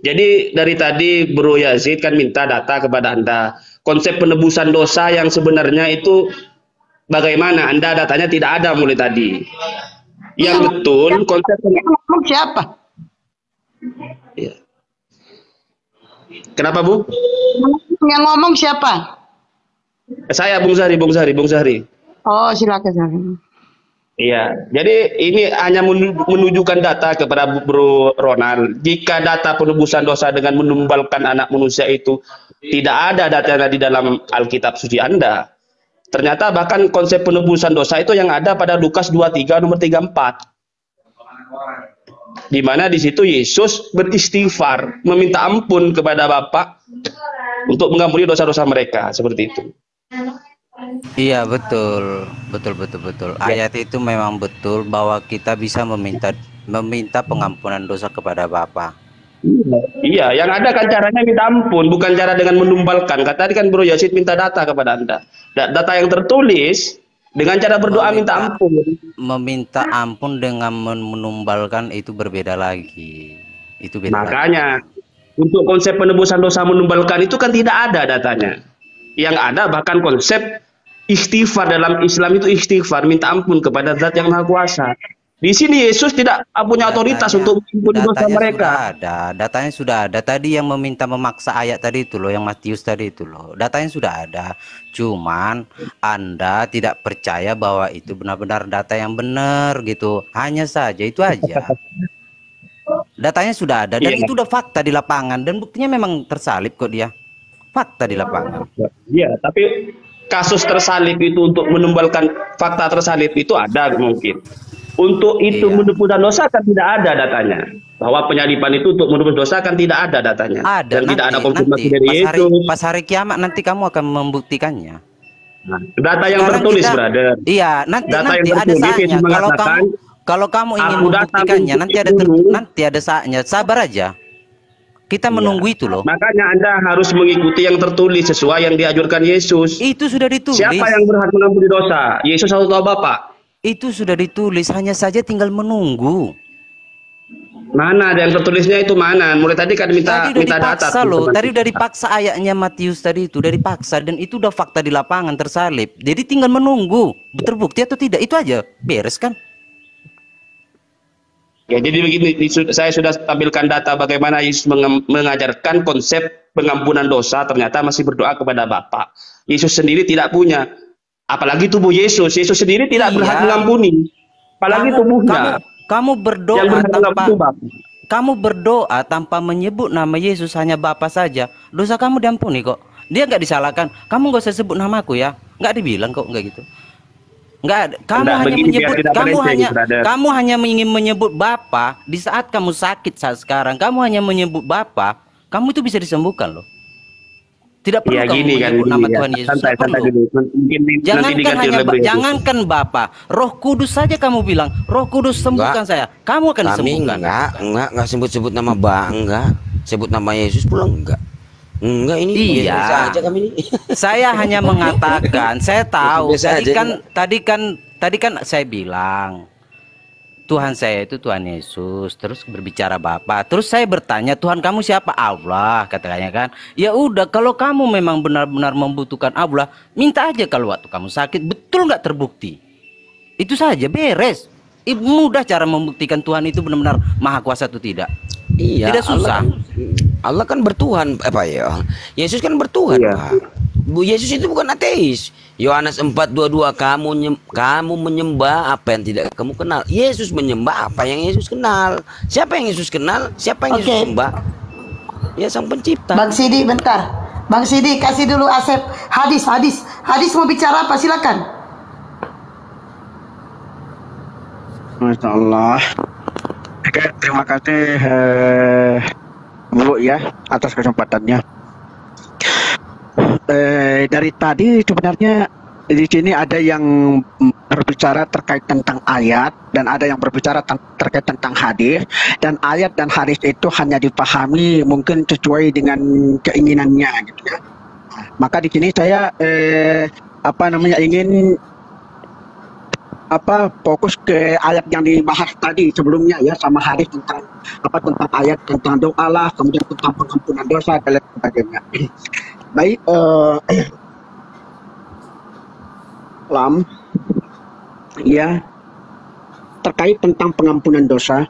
Jadi dari tadi Bro Yazid kan minta data kepada Anda. Konsep penebusan dosa yang sebenarnya itu bagaimana? Anda datanya tidak ada mulai tadi. Yang betul konsep siapa? Ya. Kenapa Bu? Yang ngomong siapa? Saya Bung Zahri. Oh, silakan. Iya, jadi ini hanya menunjukkan data kepada Bro Ronald. Jika data penebusan dosa dengan menumbalkan anak manusia itu tidak ada datanya di dalam Alkitab suci Anda, ternyata bahkan konsep penebusan dosa itu yang ada pada Lukas 23 nomor 34. Di mana di situ Yesus beristighfar, meminta ampun kepada Bapa untuk mengampuni dosa-dosa mereka, seperti itu. Iya, betul. Ayat itu memang betul bahwa kita bisa meminta pengampunan dosa kepada Bapa. Iya, yang ada kan caranya minta ampun, bukan cara dengan menumbalkan. Kata tadi kan Bro Yazid minta data kepada Anda. Data yang tertulis dengan cara berdoa minta ampun. Meminta ampun dengan menumbalkan itu berbeda lagi. Itu beda. Makanya untuk konsep penebusan dosa menumbalkan itu kan tidak ada datanya. Yang ada bahkan konsep istighfar dalam Islam itu istighfar, minta ampun kepada Zat yang Maha Kuasa. Di sini Yesus tidak punya otoritas untuk mengampuni dosa mereka. Datanya sudah ada. Tadi yang memaksa ayat tadi itu loh, yang Matius tadi itu loh. Datanya sudah ada. Cuman Anda tidak percaya bahwa itu benar-benar data yang benar gitu. Hanya saja itu aja. Datanya sudah ada dan itu udah fakta di lapangan dan buktinya memang tersalib kok dia. Fakta di lapangan. Iya, tapi kasus tersalib itu untuk menumbalkan fakta tersalib itu ada mungkin. Untuk itu menebuskan dosa kan tidak ada datanya. Bahwa penyaliban itu untuk menebus dosa kan tidak ada datanya. Ada, dan tidak ada konfirmasi dari itu. Pas hari kiamat nanti kamu akan membuktikannya. Nah, data yang tertulis, brother. Iya, nanti yang ada saatnya. Kalau kamu ingin membuktikannya, nanti ada saatnya. Sabar aja. Kita menunggu itu loh. Makanya Anda harus mengikuti yang tertulis sesuai yang dianjurkan Yesus. Itu sudah ditulis. Siapa yang berhak mengampuni dosa? Yesus atau Bapa? Itu sudah ditulis, hanya saja tinggal menunggu. Mana ada yang tertulisnya itu mana? Mulai tadi kan minta data. Tadi udah dipaksa ayatnya Matius tadi itu, udah dipaksa dan itu udah fakta di lapangan tersalib. Jadi tinggal menunggu, terbukti atau tidak, itu aja, beres kan? Ya, jadi begini, saya sudah tampilkan data bagaimana Yesus mengajarkan konsep pengampunan dosa, ternyata masih berdoa kepada Bapa. Yesus sendiri tidak punya, apalagi tubuh Yesus. Yesus sendiri tidak berhak mengampuni, apalagi tubuhnya. Kamu berdoa tanpa menyebut nama Yesus, hanya Bapa saja. Dosa kamu diampuni kok. Dia nggak disalahkan. Kamu nggak usah sebut namaku ya, nggak dibilang kok nggak gitu. Nggak ada. Kamu hanya ingin menyebut Bapa di saat kamu sakit saat sekarang. Kamu hanya menyebut Bapa, kamu itu bisa disembuhkan loh. Tidak perlu kamu menyebut nama Tuhan Yesus. Jangankan Bapa, Roh Kudus saja kamu bilang, Roh Kudus sembuhkan saya. Kamu akan disembuhkan. Enggak sebut-sebut nama enggak. Sebut nama Yesus pulang enggak. Enggak, ini iya aja kami ini. Saya hanya mengatakan, saya tahu tadi kan saya bilang Tuhan saya itu Tuhan Yesus, terus berbicara Bapa. Terus saya bertanya, Tuhan kamu siapa? Allah, katanya kan. Ya udah, kalau kamu memang benar-benar membutuhkan Allah, minta aja kalau waktu kamu sakit betul nggak terbukti. Itu saja, beres. Mudah cara membuktikan Tuhan itu benar-benar Maha Kuasa atau tidak. Iya, tidak susah. Allah kan bertuhan, Yesus kan bertuhan, Pak. Yesus itu bukan ateis. Yohanes 4:22, kamu menyembah apa yang tidak kamu kenal. Yesus menyembah apa yang Yesus kenal. Siapa yang Yesus kenal? Siapa yang Yesus sembah? Ya, Sang Pencipta. Bang Sidi, bentar. Bang Sidi, kasih dulu Asep. Hadis mau bicara apa? Silakan. Masya Allah. Oke, terima kasih Bu ya atas kesempatannya. Dari tadi sebenarnya di sini ada yang berbicara terkait tentang ayat dan ada yang berbicara terkait tentang hadis, dan ayat dan hadis itu hanya dipahami mungkin sesuai dengan keinginannya gitu ya. Maka di sini saya ingin fokus ke ayat yang dibahas tadi sebelumnya ya, sama hadis tentang ayat tentang doa lah, kemudian tentang pengampunan dosa dan lain sebagainya. Baik, ya, terkait tentang pengampunan dosa,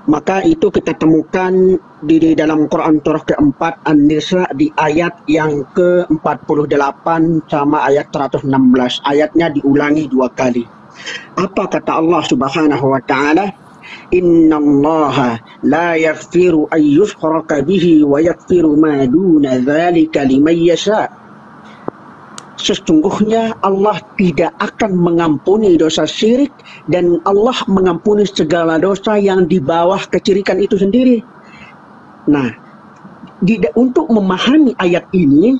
maka itu kita temukan di dalam Quran surah keempat An-Nisa di ayat yang ke-48 sama ayat 116. Ayatnya diulangi 2 kali. Apa kata Allah Subhanahu wa taala? Innallaha la yaghfiru an yushraka bihi wa yaghfiru ma duna dzalika liman yasha. Sesungguhnya Allah tidak akan mengampuni dosa syirik, dan Allah mengampuni segala dosa yang di bawah kesyirikan itu sendiri. Nah, untuk memahami ayat ini,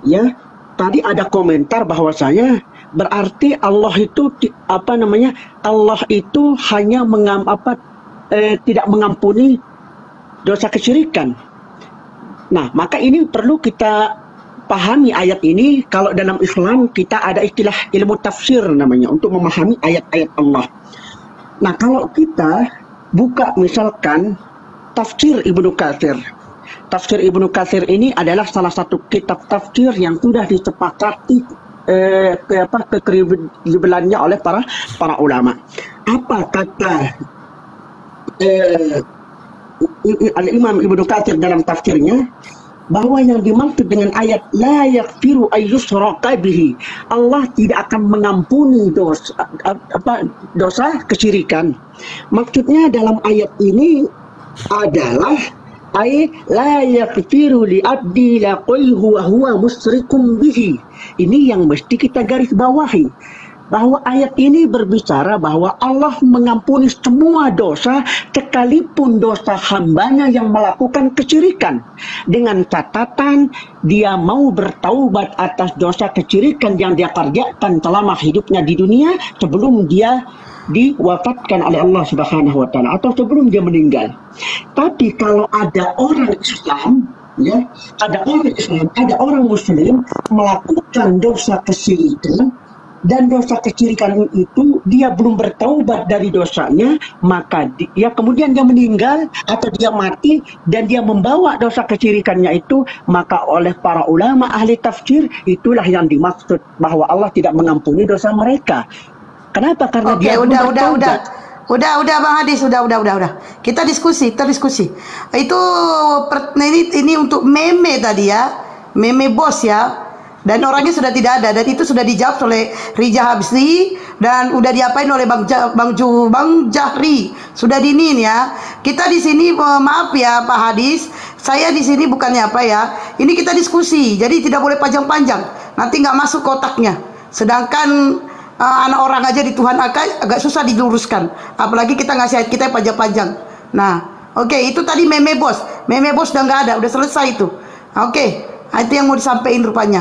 ya, tadi ada komentar bahwasanya berarti Allah itu Allah itu hanya tidak mengampuni dosa kesyirikan. Nah, maka ini perlu kita pahami ayat ini. Kalau dalam Islam kita ada istilah ilmu tafsir namanya untuk memahami ayat-ayat Allah. Nah, kalau kita buka misalkan tafsir Ibnu Katsir. Tafsir Ibnu Katsir ini adalah salah satu kitab tafsir yang sudah disepakati kekredibelannya oleh para ulama. Apa kata Al-Imam Ibnu Katsir dalam tafsirnya? Bahwa yang dimaksud dengan ayat la yaghfiru ayyushraka bihi, Allah tidak akan mengampuni dosa kesyirikan. Maksudnya dalam ayat ini adalah la yaghfiru li abdi laqaihu wa huwa musyrikum bihi. Ini yang mesti kita garis bawahi, bahwa ayat ini berbicara bahwa Allah mengampuni semua dosa sekalipun dosa hambanya yang melakukan kesyirikan, dengan catatan dia mau bertaubat atas dosa kesyirikan yang dia kerjakan selama hidupnya di dunia sebelum dia diwafatkan oleh Allah Subhanahu wa taala atau sebelum dia meninggal. Tapi kalau ada orang Islam, ya, ada orang Muslim melakukan dosa kesyirikan, dan dosa kesyirikan itu dia belum bertaubat dari dosanya, maka dia kemudian dia meninggal atau dia mati dan dia membawa dosa kesyirikannya itu, maka oleh para ulama ahli tafsir itulah yang dimaksud bahwa Allah tidak mengampuni dosa mereka. Kenapa? Karena dia belum bertaubat. Udah Bang Hadis, udah. Kita diskusi. Itu ini untuk meme tadi ya, meme bos ya. Dan orangnya sudah tidak ada, dan itu sudah dijawab oleh Rija Habsyi dan udah diapain oleh Bang Jahri. Sudah dinin ya. Kita di sini maaf ya Pak Hadis, saya di sini bukannya apa ya. Ini kita diskusi, jadi tidak boleh panjang-panjang. Nanti nggak masuk kotaknya. Sedangkan anak orang aja di Tuhan agak susah diluruskan. Apalagi kita ngasih ayat kita yang panjang-panjang. Nah, oke, itu tadi meme bos. Meme bos udah nggak ada, udah selesai itu. Oke. Itu yang mau disampaikan rupanya.